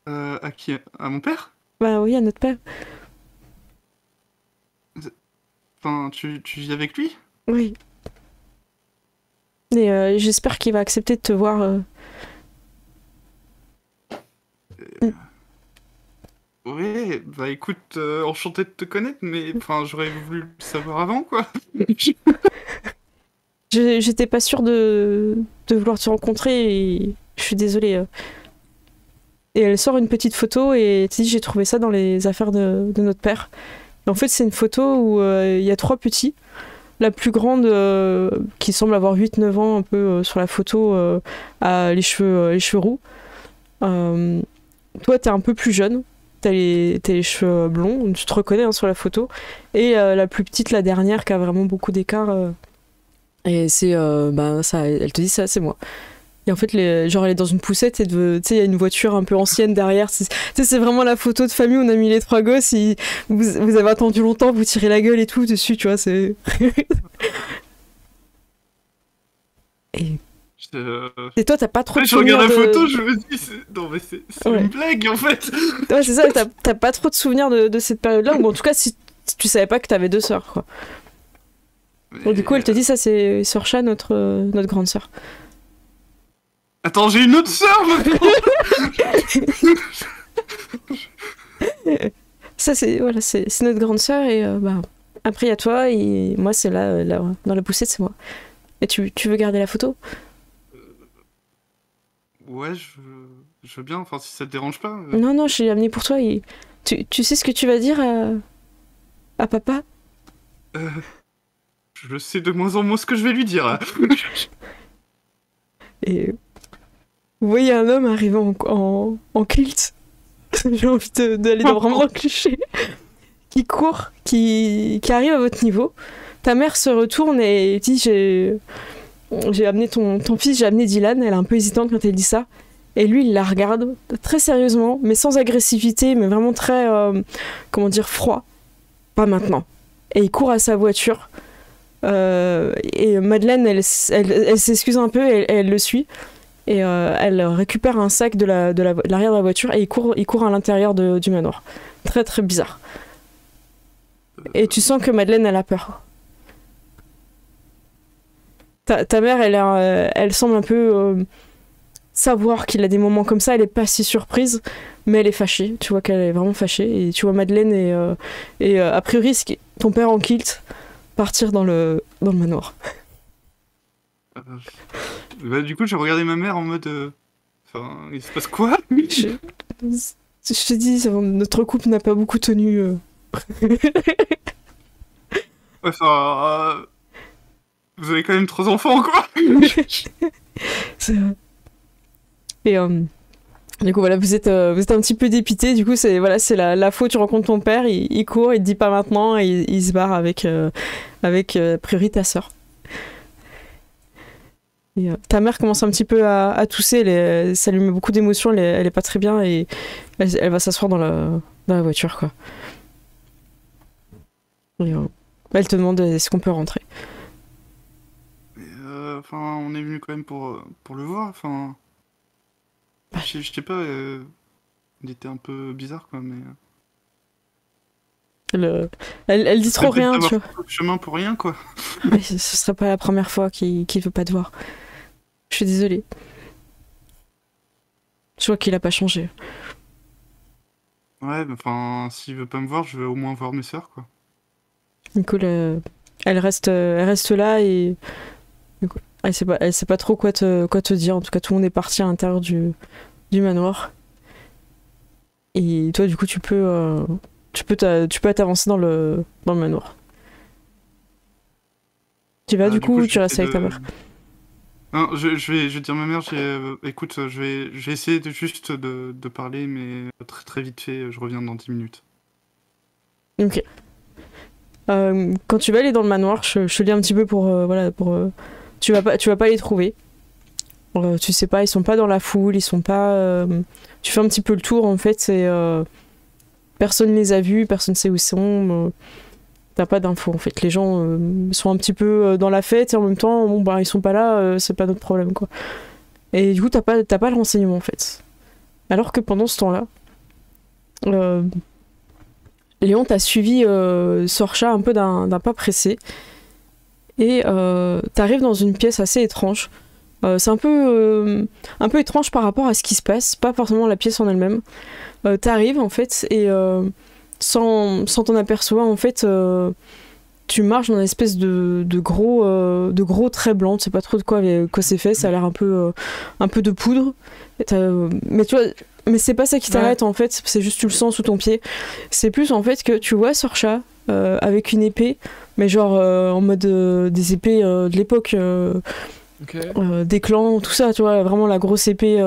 À qui? À mon père? Bah oui, à notre père. Enfin, tu vis avec lui? Oui. Et j'espère qu'il va accepter de te voir. Ouais, bah écoute, enchanté de te connaître, mais enfin, j'aurais voulu le savoir avant, quoi. J'étais pas sûre de vouloir te rencontrer et je suis désolée. Et elle sort une petite photo et elle te dit j'ai trouvé ça dans les affaires de notre père. Et en fait, c'est une photo où il y a 3 petits. La plus grande, qui semble avoir 8-9 ans, un peu sur la photo, a les cheveux roux. Toi, t'es un peu plus jeune. T'as les cheveux blonds, tu te reconnais sur la photo. Et la plus petite, la dernière, qui a vraiment beaucoup d'écart. Et c'est, ça, elle te dit ça, c'est moi. Et en fait, genre, elle est dans une poussette et tu sais, il y a une voiture un peu ancienne derrière. C'est vraiment la photo de famille où on a mis les 3 gosses. Vous avez attendu longtemps, vous tirez la gueule et tout dessus, tu vois. C'est. Et toi, t'as pas trop de souvenirs. Je regarde la photo, je me dis, non, mais c'est une blague en fait. Ouais, c'est ça, t'as pas trop de souvenirs de cette période-là. Ou en tout cas, si tu savais pas que t'avais 2 sœurs, quoi. Mais... Donc, du coup, elle te dit, ça, c'est Sœur Chat, notre grande sœur. Attends, j'ai une autre sœur maintenant. Ça, c'est notre grande sœur et après il y a toi et moi c'est là dans la poussette, c'est moi. Et tu veux garder la photo? Ouais, je veux bien, enfin si ça te dérange pas. Non, je l'ai amené pour toi et tu sais ce que tu vas dire à papa? Je sais de moins en moins ce que je vais lui dire. Et vous voyez un homme arriver en kilt. J'ai envie d'aller vraiment dans le cliché. Qui court, qui arrive à votre niveau. Ta mère se retourne et dit j'ai amené ton fils, j'ai amené Dylan. Elle est un peu hésitante quand elle dit ça. Et lui, il la regarde très sérieusement, mais sans agressivité, mais vraiment très, froid. Pas maintenant. Et il court à sa voiture. Et Madeleine, elle s'excuse un peu et elle le suit. Et elle récupère un sac de l'arrière de la voiture et il court à l'intérieur du manoir. Très très bizarre. Et tu sens que Madeleine, elle a peur. Ta mère, elle semble un peu savoir qu'il a des moments comme ça. Elle est pas si surprise, mais elle est fâchée. Tu vois qu'elle est vraiment fâchée. Et tu vois Madeleine et a priori, ton père en kilt partir dans le manoir. Bah, du coup, j'ai regardé ma mère en mode. Enfin, il se passe quoi? Je te dis, notre couple n'a pas beaucoup tenu. Enfin. Vous avez quand même 3 enfants, quoi! C'est vrai. Et du coup, voilà, vous êtes un petit peu dépité. Du coup, c'est la faute. Tu rencontres ton père, il court, il te dit pas maintenant, et il se barre avec a priori ta sœur. Et, ta mère commence un petit peu à tousser, ça lui met beaucoup d'émotions, elle est pas très bien et elle va s'asseoir dans la voiture, quoi. Et, elle te demande est-ce qu'on peut rentrer. Enfin, on est venu quand même pour le voir, enfin... Je sais pas, il était un peu bizarre, quoi, mais... Elle dit trop rien, tu vois. Le chemin pour rien, quoi. Mais ce serait pas la première fois qu'il veut pas te voir. Je suis désolée. Je vois qu'il a pas changé. Ouais, mais enfin, s'il veut pas me voir, je vais au moins voir mes sœurs, quoi. Nicole, elle reste là et elle sait pas trop quoi te dire. En tout cas, tout le monde est parti à l'intérieur du manoir. Et toi, du coup, tu peux t'avancer dans le manoir. Tu vas, du coup, ou tu restes avec ta mère? Non, je vais dire à ma mère, écoute, je vais essayer de parler, mais très très vite fait, je reviens dans 10 minutes. Ok. Quand tu vas aller dans le manoir, je te dis un petit peu pour tu vas pas les trouver. Tu sais pas, ils sont pas dans la foule, ils sont pas. Tu fais un petit peu le tour en fait, personne les a vus, personne sait où ils sont. T'as pas d'infos en fait. Les gens sont un petit peu dans la fête et en même temps, ils sont pas là, c'est pas notre problème, quoi. Et du coup, t'as pas le renseignement en fait. Alors que pendant ce temps-là, Léon t'a suivi Sorcha un peu d'un pas pressé. Et t'arrives dans une pièce assez étrange. C'est un peu étrange par rapport à ce qui se passe, pas forcément la pièce en elle-même. T'arrives en fait et sans t'en apercevoir en fait tu marches dans une espèce de gros traits blancs, tu sais pas trop de quoi c'est fait, ça a l'air un peu de poudre. Mais tu vois, mais c'est pas ça qui t'arrête en fait, c'est juste tu le sens sous ton pied. C'est plus en fait que tu vois Sorcha avec une épée, mais genre en mode des épées de l'époque. Des clans, tout ça, tu vois, vraiment la grosse épée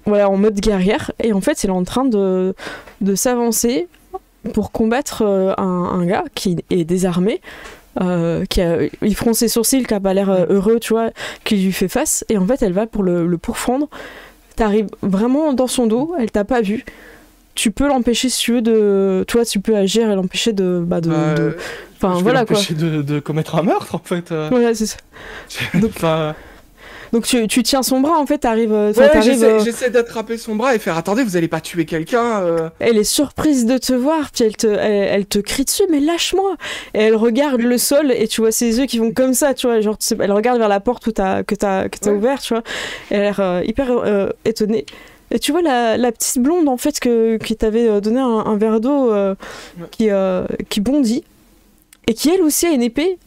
voilà, en mode guerrière. Et en fait, il est en train de s'avancer pour combattre un gars qui est désarmé, il fronce ses sourcils, qui a pas l'air heureux, tu vois, qui lui fait face. Et en fait, elle va pour le pourfendre. T'arrives vraiment dans son dos, elle t'a pas vu. Tu peux l'empêcher si tu veux toi tu peux agir et l'empêcher enfin voilà quoi. L'empêcher de commettre un meurtre en fait. Voilà, c'est ça. Donc tu tiens son bras en fait, t'arrives. J'essaie d'attraper son bras et faire attendez, vous allez pas tuer quelqu'un. Elle est surprise de te voir, puis elle te crie dessus, mais lâche-moi. Et elle regarde le sol et tu vois ses yeux qui vont comme ça, tu vois, genre elle regarde vers la porte que t'as ouverte, tu vois. Elle a l'air hyper étonnée. Et tu vois la petite blonde en fait qui t'avait donné un verre d'eau qui bondit et qui elle aussi a une épée.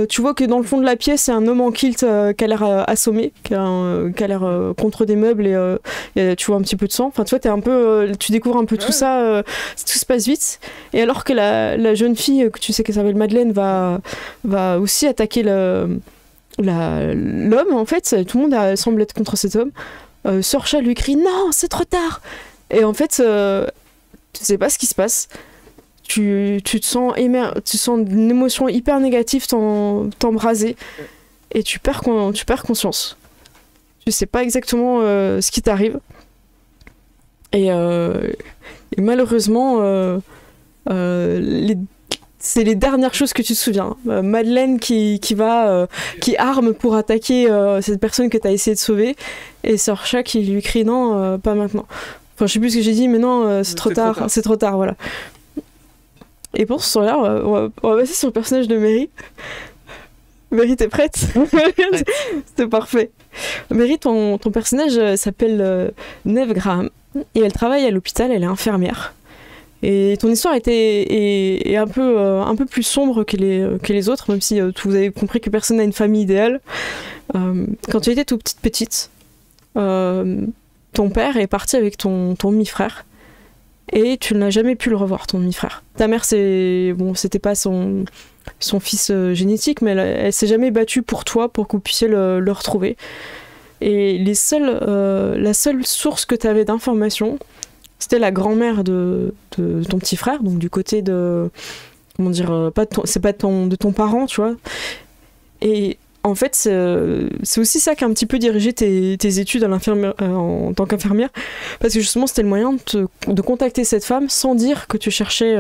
Tu vois que dans le fond de la pièce, c'est un homme en kilt qui a l'air assommé, qui a l'air contre des meubles et tu vois un petit peu de sang. Enfin, tu vois, tu découvres un peu tout ça, tout se passe vite. Et alors que la jeune fille, que tu sais qu'elle s'appelle Madeleine, va aussi attaquer l'homme, en fait, tout le monde semble être contre cet homme. Sorcha lui crie « Non, c'est trop tard !» Et en fait, tu sais pas ce qui se passe. Tu te sens tu sens une émotion hyper négative t'embraser et tu perds conscience. Tu sais pas exactement ce qui t'arrive. Et malheureusement, c'est les dernières choses que tu te souviens. Madeleine qui arme pour attaquer cette personne que tu as essayé de sauver, et Sorcha qui lui crie non, pas maintenant. Enfin, je sais plus ce que j'ai dit, mais non, c'est trop tard, voilà. Et pour ce soir-là, on va passer sur le personnage de Mary. Mary, t'es prête? C'était parfait. Mary, ton personnage s'appelle Neve Graham, et elle travaille à l'hôpital, elle est infirmière. Et ton histoire est un peu plus sombre que les autres, même si vous avez compris que personne n'a une famille idéale. Quand tu étais toute petite, ton père est parti avec ton demi-frère, et tu n'as jamais pu le revoir, ton demi-frère. Ta mère, c'était pas son fils génétique, mais elle s'est jamais battue pour toi, pour que vous puissiez le retrouver. Et la seule source que tu avais d'informations, c'était la grand-mère de ton petit frère, donc du côté de... Comment dire, c'est pas de ton parent, tu vois. Et en fait, c'est aussi ça qui a un petit peu dirigé tes études en tant qu'infirmière, parce que justement, c'était le moyen de contacter cette femme sans dire que tu cherchais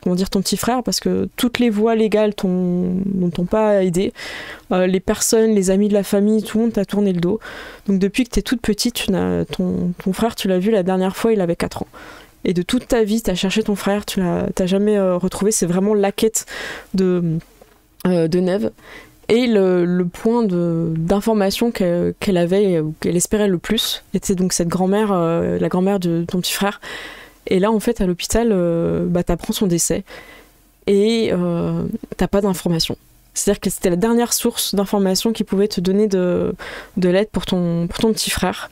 ton petit frère, parce que toutes les voies légales ne t'ont pas aidé. Les personnes, les amis de la famille, tout le monde t'a tourné le dos. Donc depuis que t'es toute petite, ton frère, tu l'as vu la dernière fois, il avait 4 ans. Et de toute ta vie, t'as cherché ton frère, tu l'as jamais retrouvé. C'est vraiment la quête de Neve. Et le point d'information qu'elle avait, ou qu'elle espérait le plus, était donc cette grand-mère, la grand-mère de ton petit frère. Et là, en fait, à l'hôpital, t'apprends son décès et t'as pas d'informations. C'est-à-dire que c'était la dernière source d'information qui pouvait te donner de l'aide pour ton petit frère.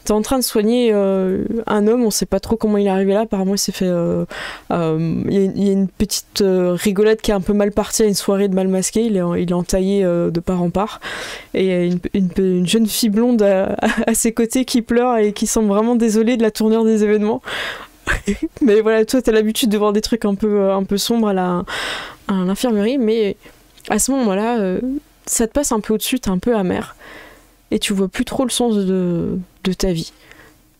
T'es en train de soigner un homme, on sait pas trop comment il est arrivé là. Apparemment, il s'est fait. Il y a une petite rigolade qui est un peu mal partie à une soirée de mal masqué. Il est entaillé de part en part. Et une jeune fille blonde à ses côtés qui pleure et qui semble vraiment désolée de la tournure des événements. Mais voilà, toi, t'as l'habitude de voir des trucs un peu sombres à l'infirmerie. Mais à ce moment-là, ça te passe un peu au-dessus, t'es un peu amer. Et tu vois plus trop le sens de ta vie.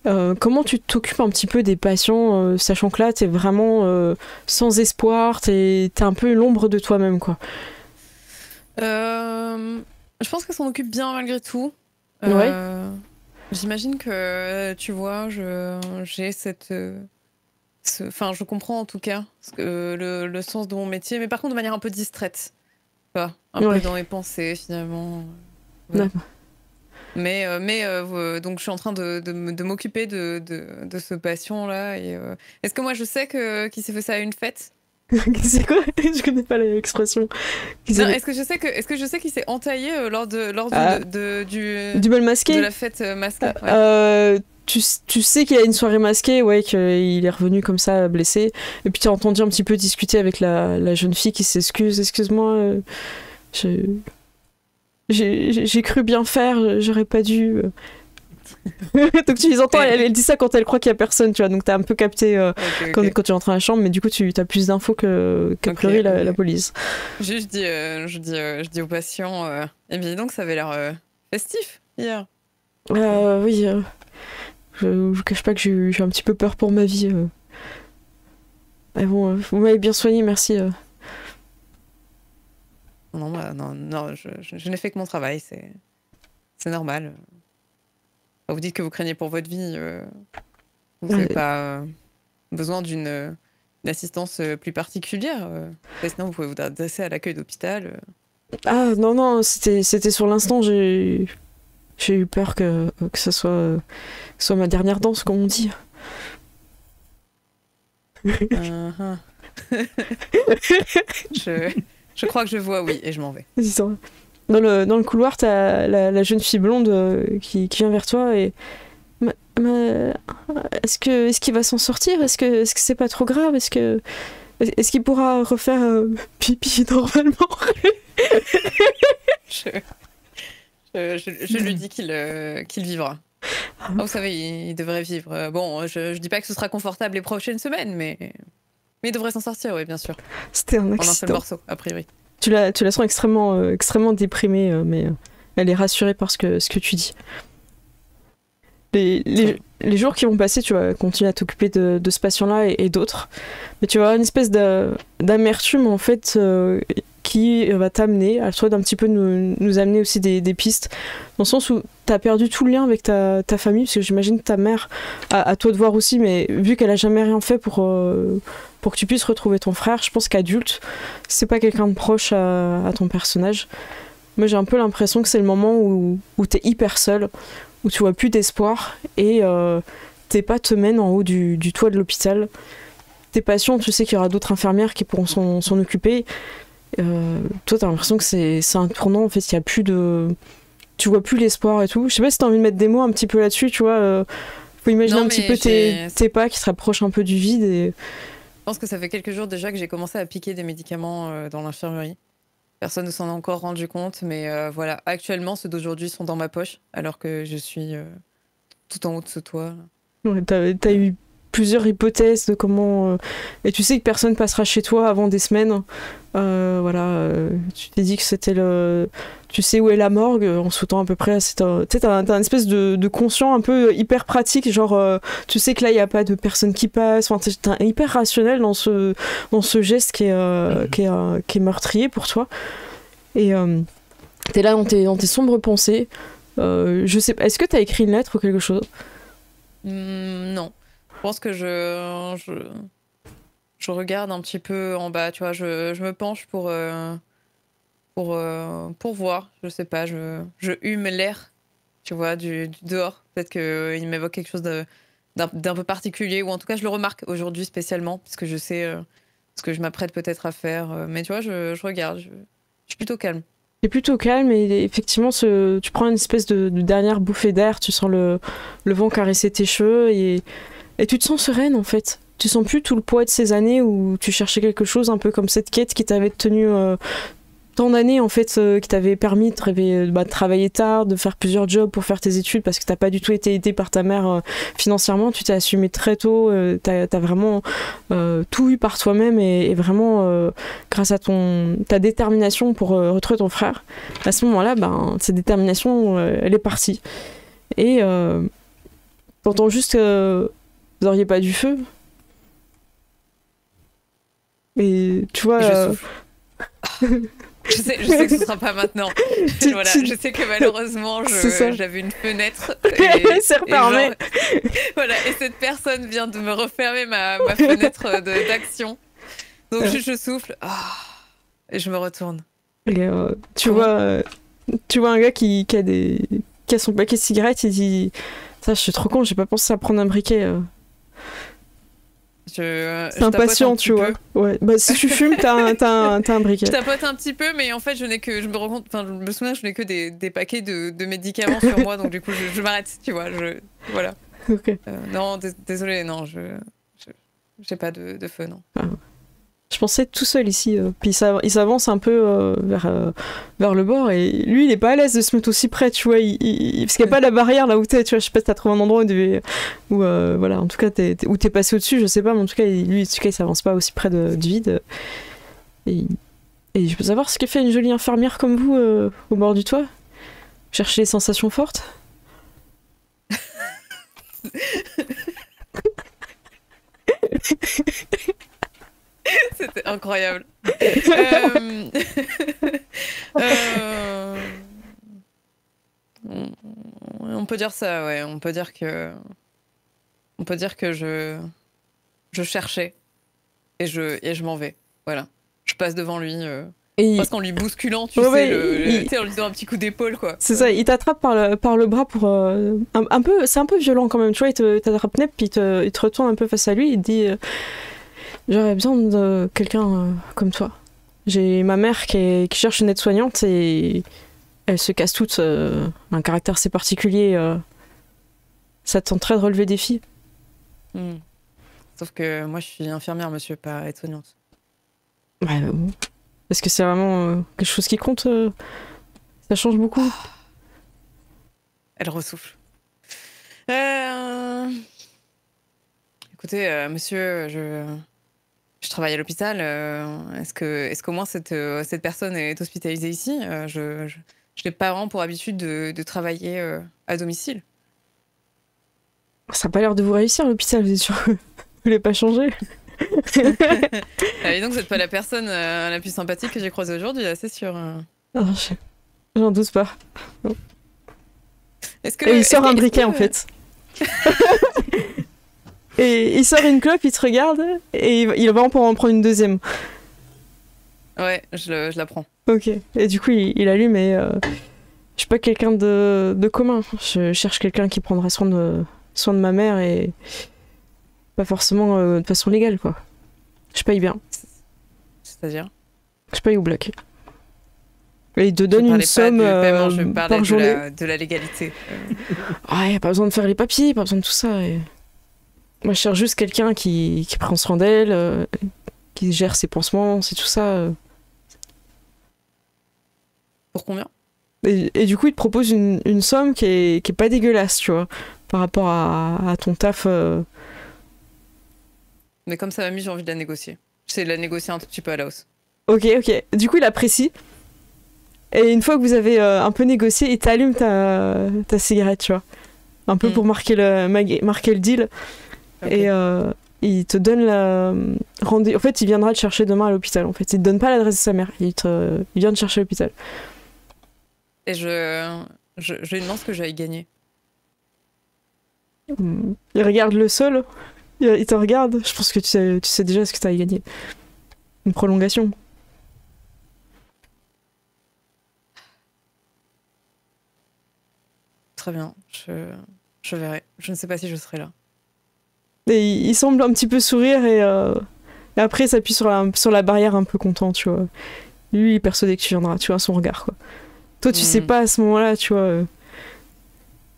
Comment tu t'occupes un petit peu des patients, sachant que là, t'es vraiment sans espoir, t'es un peu l'ombre de toi-même, quoi. Je pense qu'elle s'en occupe bien malgré tout. Ouais. J'imagine que, tu vois, j'ai cette Enfin, je comprends en tout cas le sens de mon métier, mais par contre de manière un peu distraite. Un peu dans mes pensées, finalement. Voilà. Mais donc je suis en train de m'occuper de ce patient-là. Est-ce que moi je sais qu'il s'est fait ça à une fête? C'est quoi? Je connais pas l'expression. Est-ce que je sais qu'il s'est entaillé lors du bal masqué? De la fête masquée. Tu sais qu'il y a une soirée masquée, qu'il est revenu comme ça, blessé. Et puis tu as entendu un petit peu discuter avec la jeune fille qui s'excuse. Excuse-moi, j'ai cru bien faire, j'aurais pas dû. Donc tu les entends, elle dit ça quand elle croit qu'il y a personne, tu vois. Donc t'as un peu capté quand tu rentres dans la chambre, mais du coup tu as plus d'infos qu'a priori la police. Je dis aux patients, et bien donc ça avait l'air festif hier. Oui. Je vous cache pas que j'ai eu un petit peu peur pour ma vie. Mais bon, vous m'avez bien soigné, merci. Non, je n'ai fait que mon travail, c'est normal. Vous dites que vous craignez pour votre vie, vous n'avez pas besoin d'une assistance plus particulière. Sinon, vous pouvez vous adresser à l'accueil d'hôpital. Ah non, c'était sur l'instant, j'ai eu peur que ça soit ma dernière danse, comme on dit. Je crois que je vois, oui, et je m'en vais. Dans le couloir, t'as la jeune fille blonde qui vient vers toi et... Est-ce qu'il va s'en sortir? Est-ce que c'est pas trop grave? Est-ce qu'il pourra refaire pipi normalement? Je lui dis qu'il vivra. Vous savez, il devrait vivre. Bon, je dis pas que ce sera confortable les prochaines semaines, mais il devrait s'en sortir, oui, bien sûr. C'était un accident. En un seul morceau, a priori. Tu la sens extrêmement déprimée, mais elle est rassurée par ce que tu dis. Les jours qui vont passer, tu vas continuer à t'occuper de ce patient-là et d'autres. Mais tu vas avoir une espèce d'amertume, en fait, qui va t'amener à toi d'un petit peu nous amener aussi des pistes, dans le sens où t'as perdu tout le lien avec ta famille, parce que j'imagine que ta mère, à toi de voir aussi, mais vu qu'elle a jamais rien fait pour que tu puisses retrouver ton frère, je pense qu'adulte, c'est pas quelqu'un de proche à ton personnage. Moi, j'ai un peu l'impression que c'est le moment où t'es hyper seul, où tu vois plus d'espoir, et tes pas te mènent en haut du toit de l'hôpital. Tes patients, tu sais qu'il y aura d'autres infirmières qui pourront s'en occuper. Toi, t'as l'impression que c'est un tournant, en fait, il y a plus de... Tu vois plus l'espoir et tout. Je sais pas si t'as envie de mettre des mots un petit peu là-dessus, tu vois. Faut imaginer un petit peu tes pas qui se rapprochent un peu du vide. Et... Je pense que ça fait quelques jours déjà que j'ai commencé à piquer des médicaments dans l'infirmerie. Personne ne s'en est encore rendu compte, mais voilà. Actuellement, ceux d'aujourd'hui sont dans ma poche, alors que je suis tout en haut de ce toit. Ouais, t'as eu plusieurs hypothèses de comment... Et tu sais que personne passera chez toi avant des semaines. Tu t'es dit que c'était le... Tu sais où est la morgue, en sautant à peu près. Tu sais, t'as une espèce de conscient un peu hyper pratique, genre tu sais que là il n'y a pas de personne qui passe. Enfin, t'es hyper rationnel dans ce geste qui est meurtrier pour toi. Et t'es là dans tes sombres pensées. Je sais pas, est-ce que t'as écrit une lettre ou quelque chose? Non. Je pense que je regarde un petit peu en bas, tu vois, je me penche pour voir, je sais pas, je hume l'air, tu vois, du dehors. Peut-être qu'il m'évoque quelque chose d'un peu particulier, ou en tout cas je le remarque aujourd'hui spécialement, puisque je sais ce que je m'apprête peut-être à faire. Mais tu vois, je regarde, je suis plutôt calme. C'est plutôt calme et effectivement, tu prends une espèce de dernière bouffée d'air, tu sens le vent caresser tes cheveux et tu te sens sereine en fait. Tu sens plus tout le poids de ces années où tu cherchais quelque chose un peu comme cette quête qui t'avait tenu tant d'années en fait, qui t'avait permis de travailler tard, de faire plusieurs jobs pour faire tes études parce que t'as pas du tout été aidé par ta mère financièrement. Tu t'es assumé très tôt, t'as vraiment tout eu par toi-même et vraiment grâce à ta détermination pour retrouver ton frère. À ce moment-là, cette détermination, elle est partie. Et t'entends juste vous auriez pas du feu. Et tu vois... Je sais que ce sera pas maintenant. Voilà, je sais que malheureusement, j'avais une fenêtre. C'est refermé. Voilà, et cette personne vient de me refermer ma fenêtre d'action. Donc je souffle. Et je me retourne. Et, tu vois un gars qui a son paquet de cigarettes, il dit ça, je suis trop con, j'ai pas pensé à prendre un briquet. C'est impatient, tu vois. Ouais. Bah, si tu fumes, t'as un briquet. Je tapote un petit peu, mais en fait, je me souviens que je n'ai que des paquets de médicaments sur moi, donc du coup, je m'arrête, tu vois. Voilà. Ok. Non, désolé, non, j'ai pas de feu, non. Je pensais être tout seul ici, puis il s'avance un peu vers le bord, et lui, il est pas à l'aise de se mettre aussi près, tu vois, parce qu'il n'y a pas la barrière là où t'es, tu vois, je sais pas si t'as trouvé un endroit où voilà, en tout cas, où t'es passé au-dessus, je sais pas, mais en tout cas, lui, il s'avance pas aussi près du vide. Et je peux savoir ce que fait une jolie infirmière comme vous au bord du toit? Chercher les sensations fortes? C'était incroyable. On peut dire ça, ouais. On peut dire que je cherchais et je m'en vais. Voilà. Je passe devant lui. Parce qu'en lui bousculant, tu sais, en lui donnant un petit coup d'épaule, quoi. C'est ça, il t'attrape par le bras pour un peu, c'est un peu violent quand même, tu vois, il t'attrape net, puis il te retourne un peu face à lui, il te dit j'aurais besoin de quelqu'un comme toi. J'ai ma mère qui cherche une aide-soignante et elle se casse toute, un caractère assez particulier. Ça te tenterait de relever des défi? Sauf que moi je suis infirmière, monsieur, pas aide-soignante. Ouais, est-ce que c'est vraiment quelque chose qui compte? Ça change beaucoup. Elle ressouffle. Écoutez, monsieur, je travaille à l'hôpital. Est-ce qu'au moins cette personne est hospitalisée ici? Je n'ai pas vraiment pour habitude de travailler à domicile. Ça n'a pas l'air de vous réussir, l'hôpital, vous êtes sûr que vous voulez pas changer? Et donc, vous n'êtes pas la personne la plus sympathique que j'ai croisée aujourd'hui, c'est sûr. J'en doute pas. Et il sort un briquet, en fait. Et il sort une clope, il te regarde, et il va en prendre une deuxième. Ouais, je la prends. Ok. Et du coup, il allume, et je suis pas quelqu'un de commun. Je cherche quelqu'un qui prendrait soin de ma mère, et pas forcément de façon légale, quoi. Je paye bien. C'est-à-dire? Je paye au bloc. Et il te donne une somme je parlais par journée. De la légalité. Ouais, y a pas besoin de faire les papiers, pas besoin de tout ça. Et... Moi, je cherche juste quelqu'un qui prend soin d'elle, qui gère ses pansements, c'est tout ça. Pour combien? Et du coup, il te propose une somme qui est pas dégueulasse, tu vois, par rapport à ton taf. Mais comme ça m'amuse, j'ai envie de la négocier. J'essaie de la négocier un tout petit peu à la hausse. Ok. Du coup, il apprécie. Et une fois que vous avez un peu négocié, il t'allume ta cigarette, tu vois. Un peu pour marquer le deal. Okay. Et il te donne la rendez-vous. En fait, il viendra te chercher demain à l'hôpital. En fait, il te donne pas l'adresse de sa mère. Il vient te chercher à l'hôpital. Et je lui demande ce que j'aille gagner. Il regarde le sol. Il te regarde. Je pense que tu sais déjà ce que tu as gagné. Une prolongation. Très bien. Je verrai. Je ne sais pas si je serai là. Et il semble un petit peu sourire et après il s'appuie sur la barrière un peu content, tu vois. Lui, il est persuadé que tu viendras, tu vois, son regard, quoi. Toi, tu sais pas à ce moment-là, tu vois.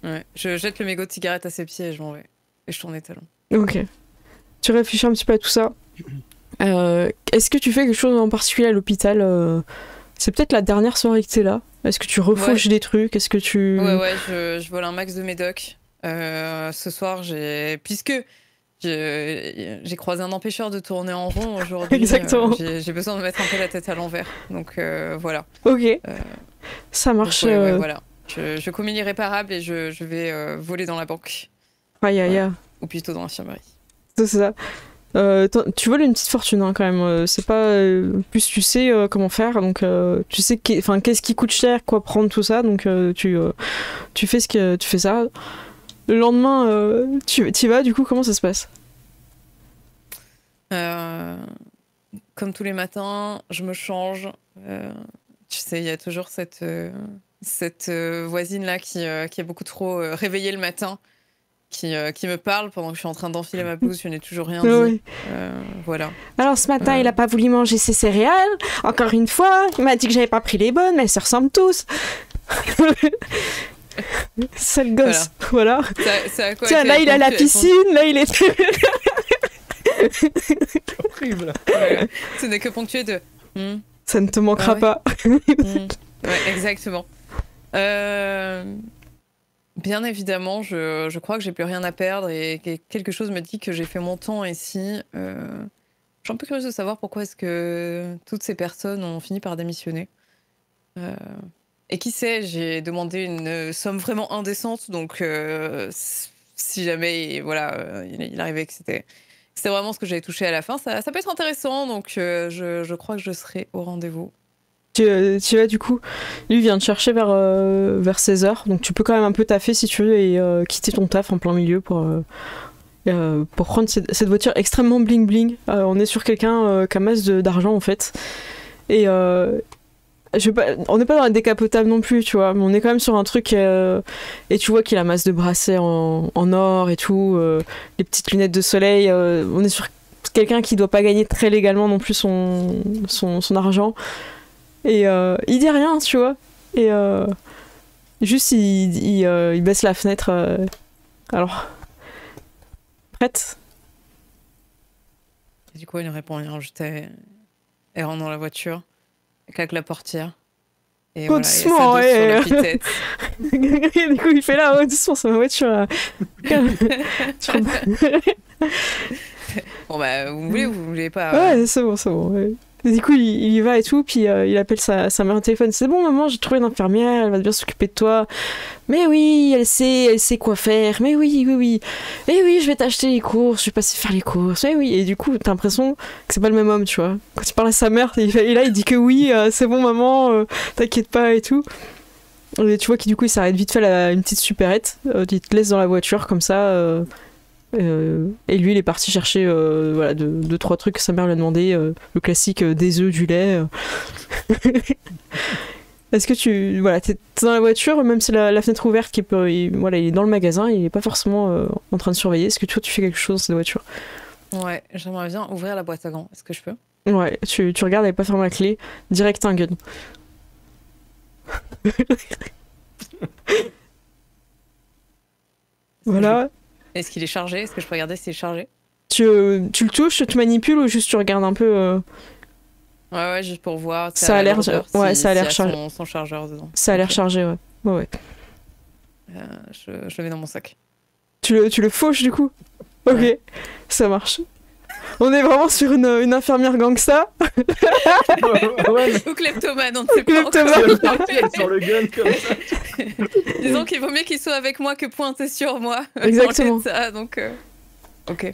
Ouais, je jette le mégot de cigarette à ses pieds et je m'en vais. Et je tourne les talons. Ok. Tu réfléchis un petit peu à tout ça. Est-ce que tu fais quelque chose en particulier à l'hôpital? C'est peut-être la dernière soirée que t'es là. Est-ce que tu refouches des trucs? Est-ce que tu... Ouais, je vole un max de médoc. Ce soir, puisque j'ai croisé un empêcheur de tourner en rond aujourd'hui. Exactement. J'ai besoin de mettre un peu la tête à l'envers. Donc voilà. Ok. Ça marche. Ouais, voilà. Je commets l'irréparable et je vais voler dans la banque. Aïe. Ou plutôt dans l'infirmerie. C'est ça. Tu voles une petite fortune hein, quand même. C'est pas plus tu sais comment faire, donc tu sais qu'est-ce qui coûte cher, quoi prendre tout ça, donc tu fais tu fais ça. Le lendemain, tu y vas. Du coup, comment ça se passe? Comme tous les matins, je me change. Tu sais, il y a toujours cette voisine là qui est beaucoup trop réveillée le matin. Qui me parle pendant que je suis en train d'enfiler ma blouse, je n'ai toujours rien dit. Oui. Voilà. Alors ce matin, il a pas voulu manger ses céréales. Encore une fois, il m'a dit que j'avais pas pris les bonnes, mais elles se ressemblent tous. Sale gosse. Voilà. Tiens, là il a la piscine, là il est. C'est horrible. Ouais. Ce n'est que ponctué de. Ça ne te manquera pas. Ouais, exactement. Bien évidemment, je crois que j'ai plus rien à perdre et quelque chose me dit que j'ai fait mon temps ici. Je suis un peu curieuse de savoir pourquoi est-ce que toutes ces personnes ont fini par démissionner. Et qui sait, j'ai demandé une somme vraiment indécente, donc si jamais voilà, il arrivait que c'était vraiment ce que j'avais touché à la fin, ça peut être intéressant, donc je crois que je serai au rendez-vous. Tu vas du coup, lui vient te chercher vers 16h, donc tu peux quand même un peu taffer si tu veux et quitter ton taf en plein milieu pour prendre cette voiture extrêmement bling bling. On est sur quelqu'un qui a masse d'argent en fait. Et on n'est pas dans la décapotable non plus, tu vois, mais on est quand même sur un truc et tu vois qu'il a masse de bracelets en or et tout, les petites lunettes de soleil. On est sur quelqu'un qui doit pas gagner très légalement non plus son argent. Et il dit rien, tu vois. Et juste, il baisse la fenêtre. Alors, prête? Et du coup, elle ne répond rien. Juste, elle rentre dans la voiture, elle claque la portière. Et voilà, doucement, et sur la du coup, il fait là, doucement, c'est ma voiture. Bon, bah, vous voulez pas. Ouais, c'est bon, c'est bon. Ouais. Et du coup, il y va et tout, puis il appelle sa mère au téléphone. C'est bon, maman, j'ai trouvé une infirmière, elle va bien s'occuper de toi. Mais oui, elle sait quoi faire. Mais oui. Mais oui, je vais t'acheter les courses, je vais passer faire les courses. Mais oui. Et du coup, t'as l'impression que c'est pas le même homme, tu vois. Quand il parle à sa mère, et là, il dit que oui, c'est bon, maman, t'inquiète pas et tout. Et tu vois qu'il du coup, il s'arrête vite fait à une petite supérette. Il te laisse dans la voiture comme ça. Et lui il est parti chercher voilà, deux trois trucs que sa mère lui a demandé, le classique des œufs, du lait. Est-ce que t'es dans la voiture, même si la fenêtre est ouverte, il est dans le magasin, il est pas forcément en train de surveiller. Est-ce que tu fais quelque chose dans cette voiture? Ouais, j'aimerais bien ouvrir la boîte à gants. Est-ce que je peux? Ouais, tu regardes, elle n'est pas fermée la clé, direct un gun. Voilà. Est-ce qu'il est chargé? Est-ce que je peux regarder s'il est chargé? Tu le touches, tu manipules ou juste tu regardes un peu Ouais, juste pour voir. Ça a l'air chargé. Son chargeur dedans. Ça a l'air chargé, ouais. Ouais. Je le mets dans mon sac. Tu le fauches du coup? Ok, ouais. Ça marche. On est vraiment sur une infirmière gangsta. Ou kleptomane, on ne sait pas encore. Sur le gun comme ça. Disons qu'il vaut mieux qu'il soit avec moi que pointé sur moi. Exactement. Ça, donc, ok.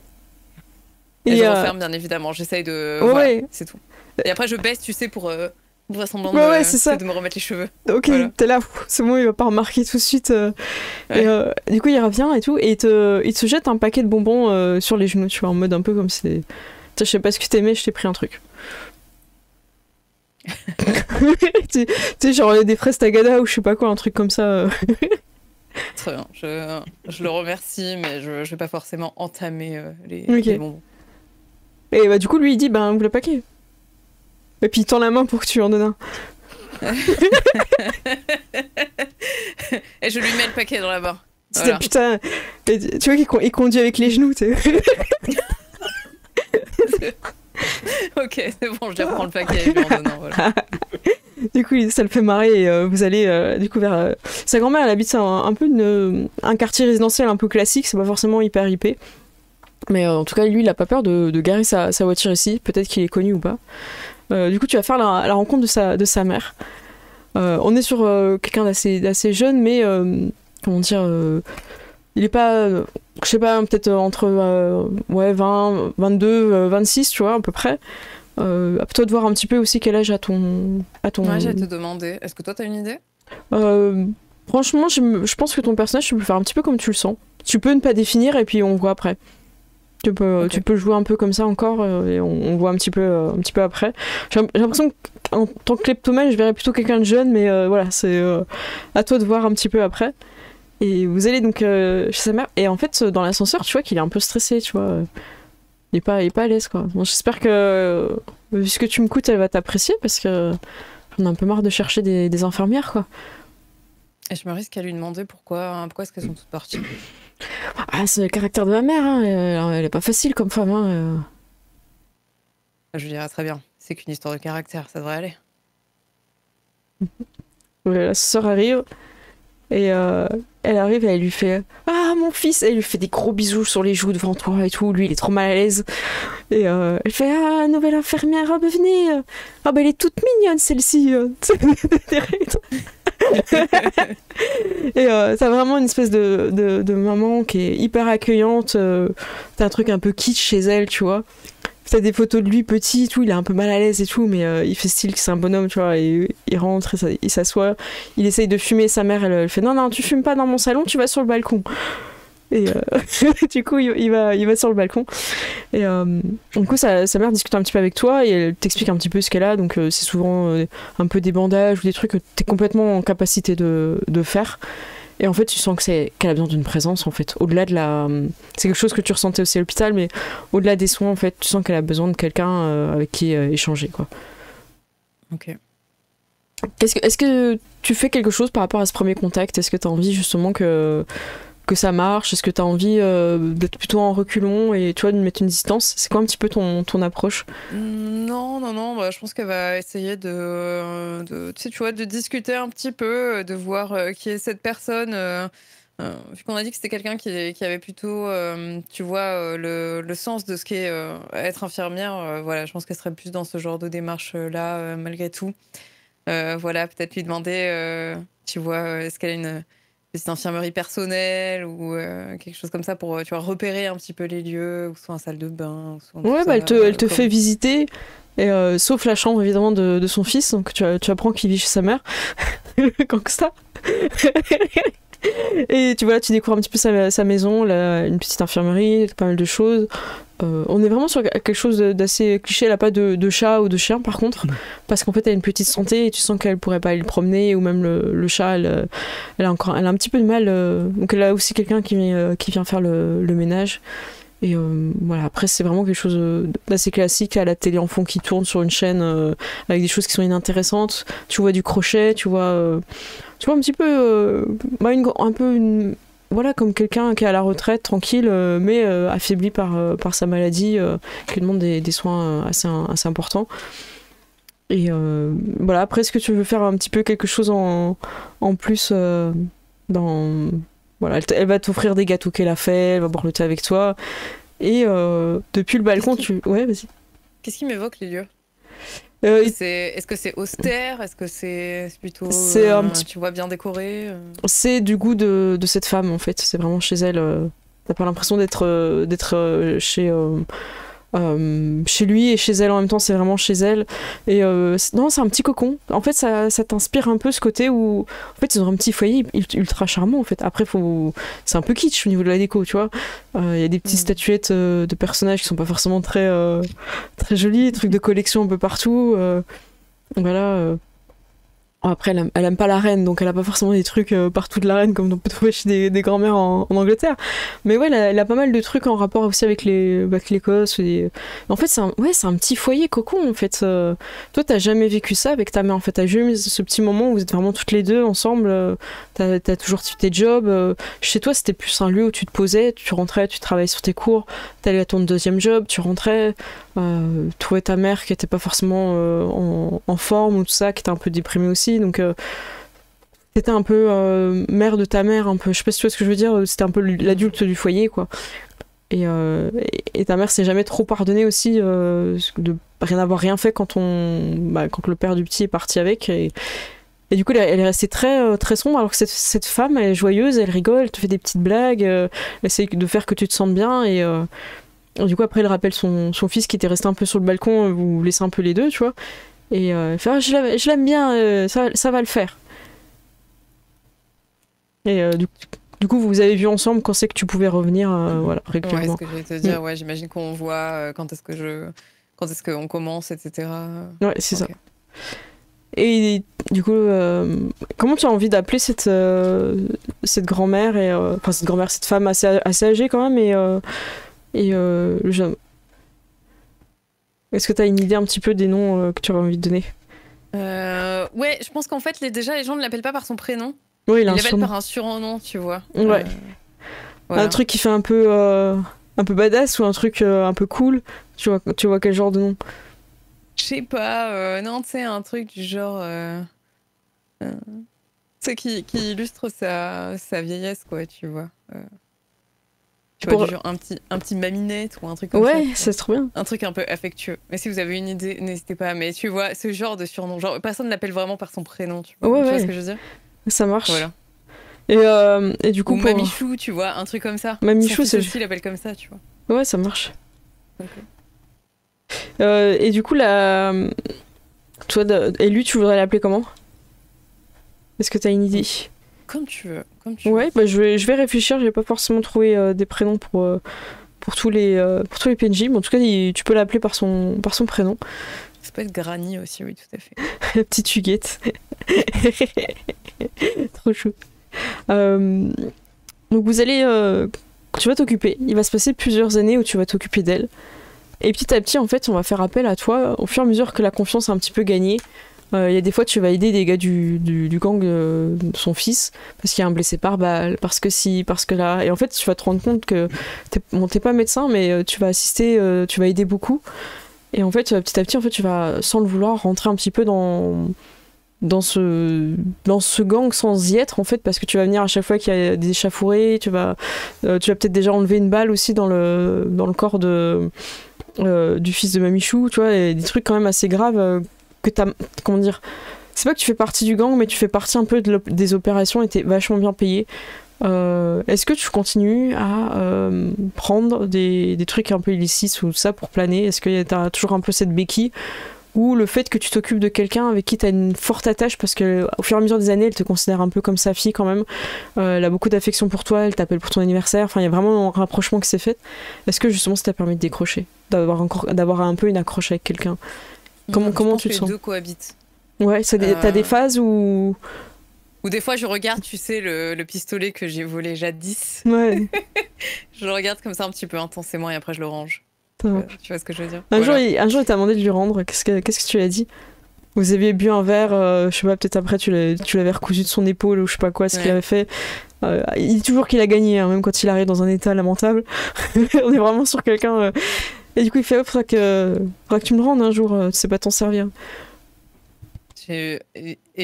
Et je referme bien évidemment, j'essaye de... Ouais. Voilà, c'est tout. Et après je baisse, tu sais, pour vraisemblablement de me remettre les cheveux. Ok, voilà. T'es là, c'est bon, il va pas remarquer tout de suite. Ouais. Et, du coup, il revient et tout, et il te jette un paquet de bonbons sur les genoux, tu vois, en mode un peu comme si... Je sais pas ce que t'aimais, je t'ai pris un truc. tu sais, genre des fraises tagada ou je sais pas quoi, un truc comme ça. Très bien, je le remercie, mais je vais pas forcément entamer les bonbons. Et bah du coup, lui, il dit, ouvre le paquet. Et puis il tend la main pour que tu en donnes un. Et je lui mets le paquet dans la main. Voilà. Putain, tu vois qu'il conduit avec les genoux, tu sais. Ok, c'est bon, je lui reprends le paquet et je lui en donne un, voilà. Du coup, ça le fait marrer et vous allez du coup vers... Sa grand-mère, elle habite un peu un quartier résidentiel un peu classique, c'est pas forcément hyper hippé. Mais en tout cas, lui, il a pas peur de garer sa voiture ici, peut-être qu'il est connu ou pas. Du coup, tu vas faire la rencontre de sa mère. On est sur quelqu'un d'assez jeune, mais comment dire, il est pas, je sais pas, peut-être entre 20, 22, 26, tu vois, à peu près. À toi de voir un petit peu aussi quel âge a ton... Ouais, j'allais te demander. Est-ce que toi, t'as une idée? Franchement, je pense que ton personnage, tu peux le faire un petit peu comme tu le sens. Tu peux ne pas définir et puis on voit après. Tu peux jouer un peu comme ça encore et on voit un petit peu après. J'ai l'impression qu'en tant que kleptomane, je verrais plutôt quelqu'un de jeune, mais voilà, c'est à toi de voir un petit peu après. Et vous allez donc chez sa mère. Et en fait, dans l'ascenseur, tu vois qu'il est un peu stressé, tu vois. Il est pas à l'aise, quoi. Bon, j'espère que, vu ce que tu me coûtes, elle va t'apprécier, parce que j'en ai un peu marre de chercher des infirmières, quoi. Et je me risque à lui demander pourquoi est-ce qu'elles sont toutes parties. Ah, c'est le caractère de ma mère, hein. Elle est pas facile comme femme, hein. Je lui dirais très bien. C'est qu'une histoire de caractère, ça devrait aller. Ouais, la sœur arrive, et elle arrive et elle lui fait « Ah, mon fils !» Elle lui fait des gros bisous sur les joues devant toi et tout. Lui, il est trop mal à l'aise. Et elle fait « Ah, nouvelle infirmière, ah bah venez. Ah bah elle est toute mignonne, celle-ci. » Et t'as vraiment une espèce de maman qui est hyper accueillante. T'as un truc un peu kitsch chez elle, tu vois. T'as des photos de lui petit et tout, il est un peu mal à l'aise et tout, mais il fait style que c'est un bonhomme, tu vois, et il rentre, il s'assoit, il essaye de fumer, sa mère, elle fait non, tu fumes pas dans mon salon, tu vas sur le balcon. Et du coup, il va sur le balcon. Et du coup, sa mère discute un petit peu avec toi et elle t'explique un petit peu ce qu'elle a, donc c'est souvent un peu des bandages ou des trucs que t'es complètement en capacité de faire. Et en fait, tu sens qu'elle a besoin d'une présence, en fait. Au-delà de la... C'est quelque chose que tu ressentais aussi à l'hôpital, mais au-delà des soins, en fait, tu sens qu'elle a besoin de quelqu'un avec qui échanger, quoi. Ok. Est-ce que tu fais quelque chose par rapport à ce premier contact? Est-ce que tu as envie, justement, que ça marche? Est-ce que tu as envie d'être plutôt en reculon et, tu vois, de mettre une distance? C'est quoi un petit peu ton approche? Non, bah, je pense qu'elle va essayer tu sais, tu vois, de discuter un petit peu, de voir qui est cette personne. Vu qu'on a dit que c'était quelqu'un qui avait plutôt, tu vois, le sens de ce qu'est être infirmière, voilà, je pense qu'elle serait plus dans ce genre de démarche-là, malgré tout. Voilà, peut-être lui demander, tu vois, est-ce qu'elle a une petite infirmerie personnelle ou quelque chose comme ça pour, tu vois, repérer un petit peu les lieux, ou soit en salle de bain, ou soit ouais, bah, elle te fait visiter, et, sauf la chambre évidemment de son fils, donc tu apprends qu'il vit chez sa mère, comme ça. Et tu vois, tu découvres un petit peu sa maison, une petite infirmerie, pas mal de choses. On est vraiment sur quelque chose d'assez cliché. Elle n'a pas de chat ou de chien par contre, parce qu'en fait elle a une petite santé et tu sens qu'elle pourrait pas aller le promener, ou même le chat, elle a un petit peu de mal. Donc elle a aussi quelqu'un qui vient faire le ménage. Et voilà, après c'est vraiment quelque chose d'assez classique, à la télé en fond qui tourne sur une chaîne avec des choses qui sont inintéressantes. Tu vois du crochet, tu vois un petit peu voilà, comme quelqu'un qui est à la retraite tranquille, mais affaibli par sa maladie, qui demande des soins assez importants. Et voilà, après, est-ce que tu veux faire un petit peu quelque chose en plus voilà, elle va t'offrir des gâteaux qu'elle a fait, elle va boire le thé avec toi. Et depuis le balcon, ouais, vas-y. Qu'est-ce qui m'évoque les lieux? Est-ce que c'est austère? Est-ce que c'est plutôt tu vois, bien décoré? C'est du goût de cette femme, en fait. C'est vraiment chez elle. T'as pas l'impression d'être chez lui et chez elle en même temps. C'est vraiment chez elle. Et non, c'est un petit cocon. En fait, ça t'inspire un peu ce côté où en fait ils ont un petit foyer ultra charmant. En fait, après c'est un peu kitsch au niveau de la déco, tu vois. Il y a des petites statuettes de personnages qui sont pas forcément très très jolies, des trucs de collection un peu partout. Voilà. Après, elle aime pas la reine, donc elle a pas forcément des trucs partout de la reine comme on peut trouver chez des grands-mères en Angleterre. Mais ouais, elle a pas mal de trucs en rapport aussi avec l'Écosse. En fait, c'est un petit foyer cocon, en fait. Toi, t'as jamais vécu ça avec ta mère, en fait. T'as jamais eu ce petit moment où vous êtes vraiment toutes les deux ensemble. T'as toujours tes jobs. Chez toi, c'était plus un lieu où tu te posais, tu rentrais, tu travaillais sur tes cours, t'allais à ton deuxième job, tu rentrais, trouvais ta mère qui était pas forcément en forme ou tout ça, qui était un peu déprimée aussi. Donc t'étais un peu mère de ta mère, un peu, je sais pas si tu vois ce que je veux dire, c'était un peu l'adulte du foyer, quoi. Et ta mère s'est jamais trop pardonnée aussi de rien avoir rien fait quand le père du petit est parti avec. Et Et du coup, elle est restée très, très sombre, alors que cette femme, elle est joyeuse, elle rigole, elle te fait des petites blagues, elle essaie de faire que tu te sentes bien. Et du coup, après, elle rappelle son fils qui était resté un peu sur le balcon, vous vous laissez un peu les deux, tu vois. Et elle fait je l'aime bien, ça va le faire. Et du coup, vous avez vu ensemble quand c'est que tu pouvais revenir voilà, régulièrement. Ouais, ce que je vais te dire, ouais, j'imagine qu'on voit quand est-ce qu'on commence, etc. Ouais, c'est ça. Et du coup, comment tu as envie d'appeler cette grand-mère enfin cette grand-mère, cette femme assez âgée quand même et le jeune. Est-ce que tu as une idée un petit peu des noms que tu aurais envie de donner? Ouais, je pense qu'en fait déjà les gens ne l'appellent pas par son prénom. Oui, ils l'appellent par un surnom, tu vois. Ouais. Voilà. Un truc qui fait un peu badass ou un truc un peu cool. Tu vois quel genre de nom? Je sais pas, non, tu sais, un truc du genre. Tu sais, qui illustre sa vieillesse, quoi, tu vois. Tu vois, du genre un petit maminette ou un truc comme ça. Ouais, c'est trop bien. Un truc un peu affectueux. Mais si vous avez une idée, n'hésitez pas. Mais tu vois, ce genre de surnom, genre personne ne l'appelle vraiment par son prénom, tu vois. Ouais, tu vois ce que je veux dire? Ça marche. Voilà. Et du coup, ou Mamichou, tu vois, un truc comme ça. Mamichou, c'est aussi l'appelle comme ça, tu vois. Ouais, ça marche. Okay. Et du coup, toi, Élu, tu voudrais l'appeler comment? Est-ce que t'as une idée? Comme tu veux. Ouais, bah, je vais réfléchir. J'ai pas forcément trouvé des prénoms pour tous les PNJ, mais en tout cas, tu peux l'appeler par son prénom. Ça peut être Granny aussi, oui, tout à fait. La petite Huguette. Trop chou. Donc vous allez... tu vas t'occuper. Il va se passer plusieurs années où tu vas t'occuper d'elle. Et petit à petit, en fait, on va faire appel à toi au fur et à mesure que la confiance a un petit peu gagné. Il y a des fois, tu vas aider des gars du gang de son fils parce qu'il y a un blessé par balle, parce que là. Et en fait, tu vas te rendre compte que t'es pas médecin, mais tu vas assister, tu vas aider beaucoup. Et en fait, petit à petit, en fait, tu vas, sans le vouloir, rentrer un petit peu dans ce gang sans y être, en fait, parce que tu vas venir à chaque fois qu'il y a des échauffourées, tu vas peut-être déjà enlever une balle aussi dans le corps du fils de Mamichou, tu vois, et des trucs quand même assez graves que t'as... Comment dire? C'est pas que tu fais partie du gang, mais tu fais partie un peu des opérations et t'es vachement bien payé. Est-ce que tu continues à prendre des trucs un peu illicites ou ça pour planer? Est-ce que t'as toujours un peu cette béquille? Ou le fait que tu t'occupes de quelqu'un avec qui t'as une forte attache parce qu'au fur et à mesure des années, elle te considère un peu comme sa fille quand même. Elle a beaucoup d'affection pour toi, elle t'appelle pour ton anniversaire. Enfin, il y a vraiment un rapprochement qui s'est fait. Est-ce que justement ça t'a permis de décrocher, d'avoir un peu une accroche avec quelqu'un? Comment tu te sens? Les deux cohabitent. Ouais, t'as des phases où... Ou des fois, je regarde, tu sais, le pistolet que j'ai volé jadis. Ouais. Je le regarde comme ça un petit peu intensément et après je le range. Tu vois ce que je veux dire? Un jour, il t'a demandé de lui rendre. Qu'est-ce que tu lui as dit? Vous aviez bu un verre, je sais pas, peut-être après tu l'avais recousu de son épaule ou je sais pas quoi, ce qu'il avait fait. Il dit toujours qu'il a gagné, hein, même quand il arrive dans un état lamentable. On est vraiment sur quelqu'un... Et du coup, il fait, faudra que tu me rendes un jour, tu sais pas t'en servir. Et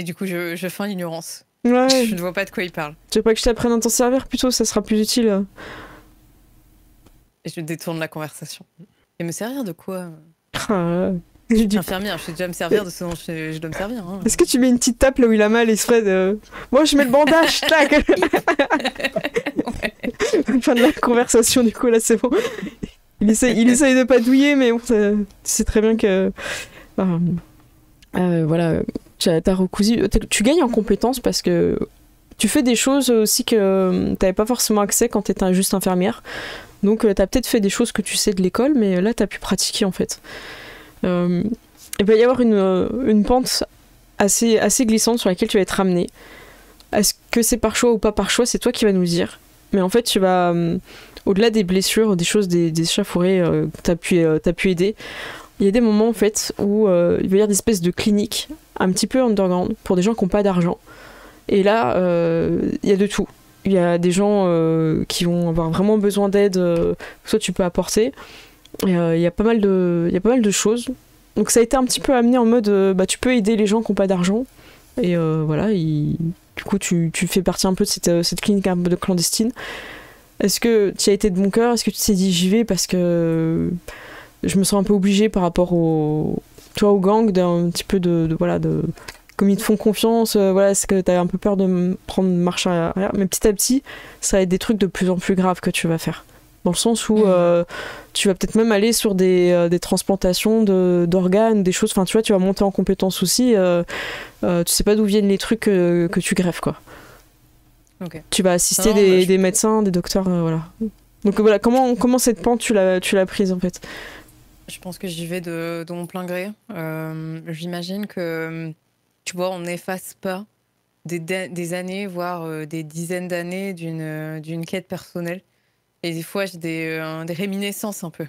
du coup, je feins l'ignorance. Ouais. Je ne vois pas de quoi il parle. Tu veux pas que je t'apprenne à t'en servir plutôt, ça sera plus utile. Et je détourne la conversation. Et me servir de quoi? Je dis... infirmière, je sais déjà me servir de ce dont je dois me servir. Hein. Est-ce que tu mets une petite tape là où il a mal, exprès de... Moi, je mets le bandage, tac. Fin de la conversation, du coup, là, c'est bon. Il essaye de pas douiller, mais bon, tu sais très bien que... voilà, t'as recousu... Tu gagnes en compétences parce que tu fais des choses aussi que t'avais pas forcément accès quand t'étais juste infirmière. Donc t'as peut-être fait des choses que tu sais de l'école, mais là t'as pu pratiquer en fait. Il va y avoir une pente assez glissante sur laquelle tu vas être ramené. Est-ce que c'est par choix ou pas par choix, c'est toi qui vas nous le dire. Mais en fait tu vas, au-delà des blessures, des choses, des échauffourées que t'as pu aider, il y a des moments en fait où il va y avoir des espèces de cliniques un petit peu underground pour des gens qui n'ont pas d'argent. Et là, il y a de tout. Il y a des gens qui vont avoir vraiment besoin d'aide, que soit tu peux apporter. Il y a pas mal de choses. Donc ça a été un petit peu amené en mode, tu peux aider les gens qui n'ont pas d'argent. Et voilà, du coup tu fais partie un peu de cette clinique un peu de clandestine. Est-ce que tu as été de bon cœur? Est-ce que tu t'es dit j'y vais parce que je me sens un peu obligée par rapport au gang d'un petit peu de comme ils te font confiance, voilà, c'est que t'as un peu peur de prendre marche arrière. Mais petit à petit, ça va être des trucs de plus en plus graves que tu vas faire. Dans le sens où tu vas peut-être même aller sur des transplantations d'organes, des choses. Enfin, tu vois, tu vas monter en compétence aussi. Tu sais pas d'où viennent les trucs que tu greffes, quoi. Okay. Tu vas assister des médecins, des docteurs, voilà. Donc voilà, comment cette pente tu l'as prise en fait? Je pense que j'y vais de mon plein gré. J'imagine que, tu vois, on n'efface pas des années, voire des dizaines d'années d'une quête personnelle. Et des fois, j'ai des réminiscences un peu.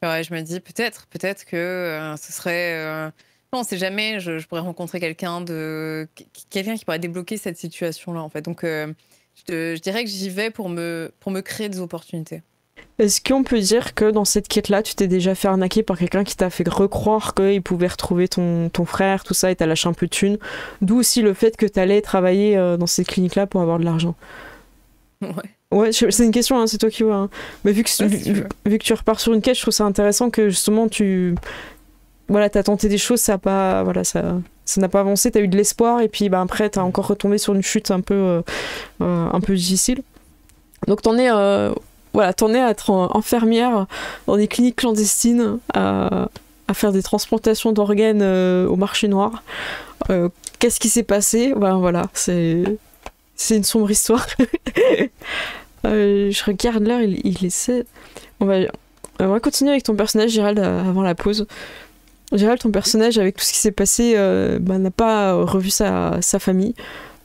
Ouais, je me dis peut-être que ce serait... non, on sait jamais, je pourrais rencontrer quelqu'un qui pourrait débloquer cette situation-là, en fait. Donc, je dirais que j'y vais pour me créer des opportunités. Est-ce qu'on peut dire que dans cette quête-là, tu t'es déjà fait arnaquer par quelqu'un qui t'a fait recroire qu'il pouvait retrouver ton frère, tout ça, et t'as lâché un peu de thunes? D'où aussi le fait que t'allais travailler dans cette clinique-là pour avoir de l'argent. Ouais. Ouais, c'est une question, hein, c'est toi qui vois. Hein. Mais vu que tu repars sur une quête, je trouve ça intéressant que justement voilà, t'as tenté des choses, ça n'a pas avancé, t'as eu de l'espoir, et puis après t'as encore retombé sur une chute un peu difficile. Donc t'en es à être infirmière dans des cliniques clandestines, à faire des transplantations d'organes au marché noir. Qu'est-ce qui s'est passé? Voilà, c'est une sombre histoire. Je regarde l'heure, il est 7. On va continuer avec ton personnage, Gérald, avant la pause. Gérald, ton personnage, avec tout ce qui s'est passé, n'a pas revu sa famille.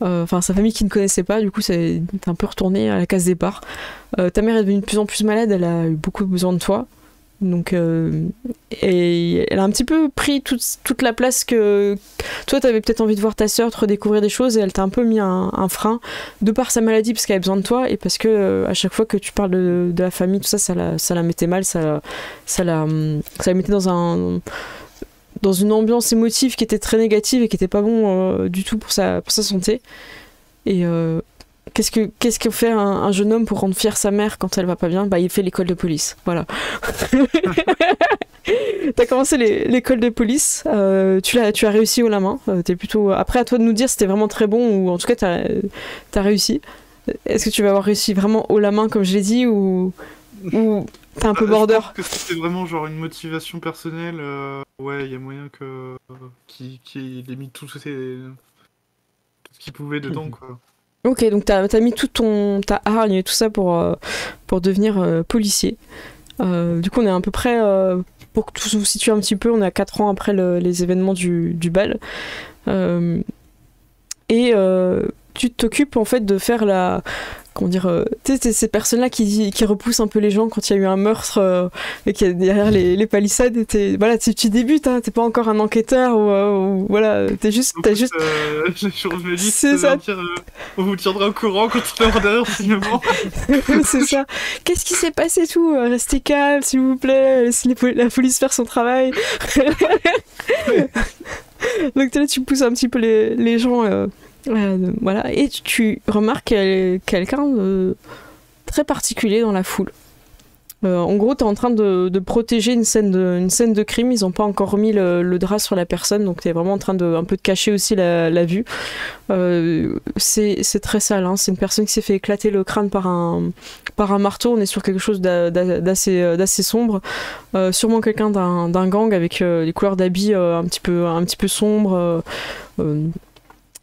Enfin, sa famille qui ne connaissait pas, du coup, t'es un peu retourné à la case départ. Ta mère est devenue de plus en plus malade, elle a eu beaucoup besoin de toi. Donc, et elle a un petit peu pris toute la place que toi t'avais peut-être envie de voir ta sœur, de redécouvrir des choses, et elle t'a un peu mis un frein de par sa maladie, parce qu'elle a besoin de toi, et parce que à chaque fois que tu parles de la famille, tout ça, ça la mettait mal, ça la mettait dans une ambiance émotive qui était très négative et qui était pas bon du tout pour sa santé. Et qu'est-ce que fait un jeune homme pour rendre fier sa mère quand elle va pas bien? Il fait l'école de police. Voilà. T'as commencé l'école de police, tu as réussi haut la main. T'es plutôt... Après, à toi de nous dire si c'était vraiment très bon, ou en tout cas t'as réussi. Est-ce que tu vas avoir réussi vraiment haut la main, comme je l'ai dit, ou t'es un peu border? Je pense que c'était vraiment genre une motivation personnelle. Ouais, il y a moyen qu'il ait mis tout ce qu'il pouvait dedans, quoi. Ok, donc t'as mis toute ta hargne et tout ça pour devenir policier. Du coup, on est à peu près, pour que tout se situe un petit peu, on est à 4 ans après les événements du bal. Et tu t'occupes en fait de faire comment dire, ces personnes-là qui repoussent un peu les gens quand il y a eu un meurtre et qu'il y a derrière les palissades. Tu débutes, hein, t'es pas encore un enquêteur ou voilà, t'as juste. C'est ça. On vous tiendra au courant quand tu vas derrière finalement. C'est ça. Qu'est-ce qui s'est passé tout? Restez calme, s'il vous plaît. Laissez la police faire son travail. Donc là, tu pousses un petit peu les gens. Voilà, et tu remarques quelqu'un de très particulier dans la foule. En gros, t'es en train de protéger une scène de crime. Ils n'ont pas encore remis le drap sur la personne, donc t'es vraiment en train un peu de cacher aussi la vue. C'est très sale, hein. C'est une personne qui s'est fait éclater le crâne par un marteau. On est sur quelque chose d'assez sombre. Sûrement quelqu'un d'un gang avec les couleurs d'habits un petit peu sombres.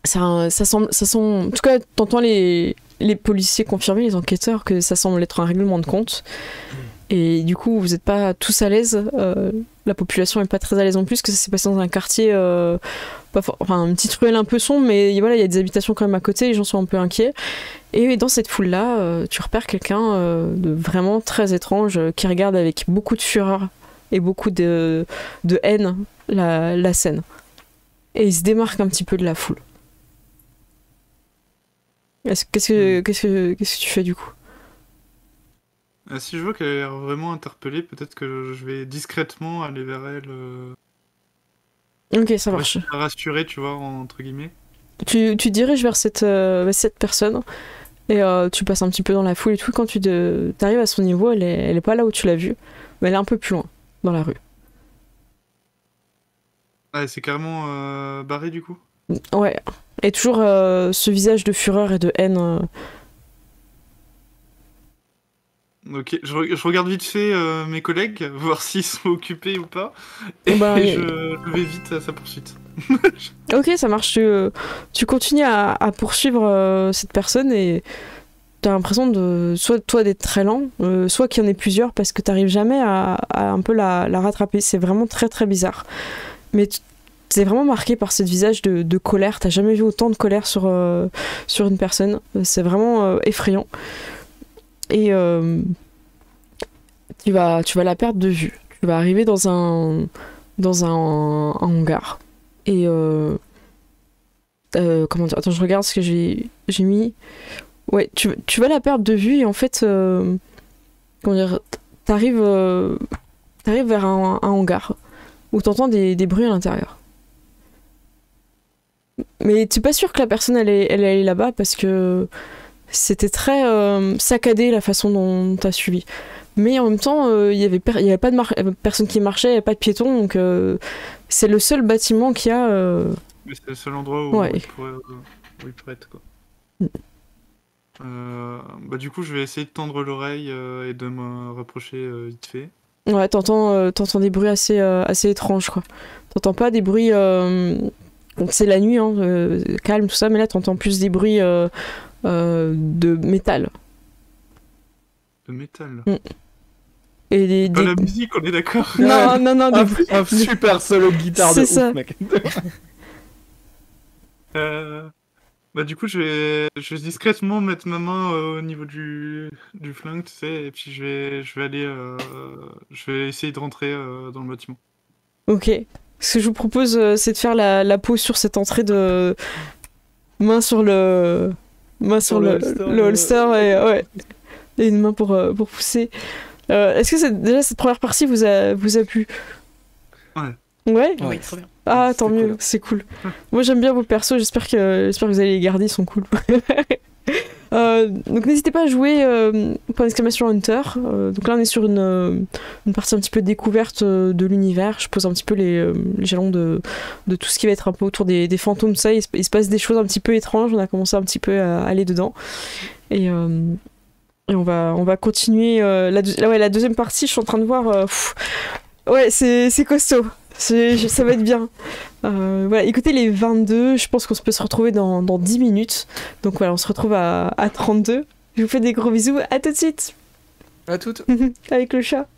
Ça semble, en tout cas, t'entends les policiers confirmer, les enquêteurs, que ça semble être un règlement de compte. Et du coup, vous n'êtes pas tous à l'aise. La population n'est pas très à l'aise non plus, parce que ça s'est passé dans un quartier, une petite ruelle un peu sombre, mais voilà, il y a des habitations quand même à côté, les gens sont un peu inquiets. Et dans cette foule-là, tu repères quelqu'un de vraiment très étrange, qui regarde avec beaucoup de fureur et beaucoup de haine la scène. Et il se démarque un petit peu de la foule. Qu'est-ce que tu fais du coup? Si je vois qu'elle a l'air vraiment interpellée, peut-être que je vais discrètement aller vers elle. Ok, ça marche. La rassurer, tu vois, entre guillemets. Tu diriges vers cette personne et tu passes un petit peu dans la foule et tout. Quand tu arrives à son niveau, elle est pas là où tu l'as vue, mais elle est un peu plus loin, dans la rue. Ah, c'est carrément barré du coup? Ouais. Et toujours ce visage de fureur et de haine. Ok, je regarde vite fait mes collègues, voir s'ils sont occupés ou pas, et je vais vite à sa poursuite. Ok, ça marche. Tu continues à poursuivre cette personne et t'as l'impression de soit toi d'être très lent, soit qu'il y en ait plusieurs parce que t'arrives jamais à un peu la rattraper. C'est vraiment très très bizarre. Mais t'es vraiment marqué par ce visage de colère. T'as jamais vu autant de colère sur une personne. C'est vraiment effrayant. Et tu vas la perdre de vue. Tu vas arriver dans un hangar. Et comment dire, attends, je regarde ce que j'ai mis. Ouais, tu vas la perdre de vue et en fait, comment dire, t'arrives vers un hangar où t'entends des bruits à l'intérieur. Mais t'es pas sûr que la personne elle est là-bas parce que c'était très saccadé la façon dont t'as suivi. Mais en même temps, il y avait pas de personne qui marchait, il n'y avait pas de piétons, donc c'est le seul bâtiment qu'il y a. Mais c'est le seul endroit où, il pourrait être, quoi. Bah du coup, je vais essayer de tendre l'oreille et de me rapprocher vite fait. Ouais, t'entends des bruits assez étranges, quoi. T'entends pas des bruits... c'est la nuit, hein, calme, tout ça, mais là t'entends plus des bruits de métal. De métal. Et pas la musique, on est d'accord. Non. Un super solo de guitare de ouf, mec. Bah du coup, je vais discrètement mettre ma main au niveau du flingue, tu sais, et puis je vais essayer de rentrer dans le bâtiment. Ok. Ce que je vous propose, c'est de faire la pause sur cette entrée de main sur le holster et une main pour pousser. Est-ce que déjà cette première partie vous a plu? Ouais. Oui, trop bien. Ah, tant mieux, cool. C'est cool. Moi j'aime bien vos persos, j'espère que vous allez les garder, ils sont cool. Donc n'hésitez pas à jouer point d'exclamation Hunter. Donc là on est sur une partie un petit peu découverte de l'univers. Je pose un petit peu les jalons de tout ce qui va être un peu autour des fantômes, ça. Il se passe des choses un petit peu étranges, on a commencé un petit peu à aller dedans. Et on va continuer la deuxième partie. Je suis en train de voir ouais, c'est costaud. Ça va être bien. Voilà, écoutez les 22, je pense qu'on peut se retrouver dans 10 minutes. Donc voilà, on se retrouve à 32. Je vous fais des gros bisous, à tout de suite. À toutes. Avec le chat.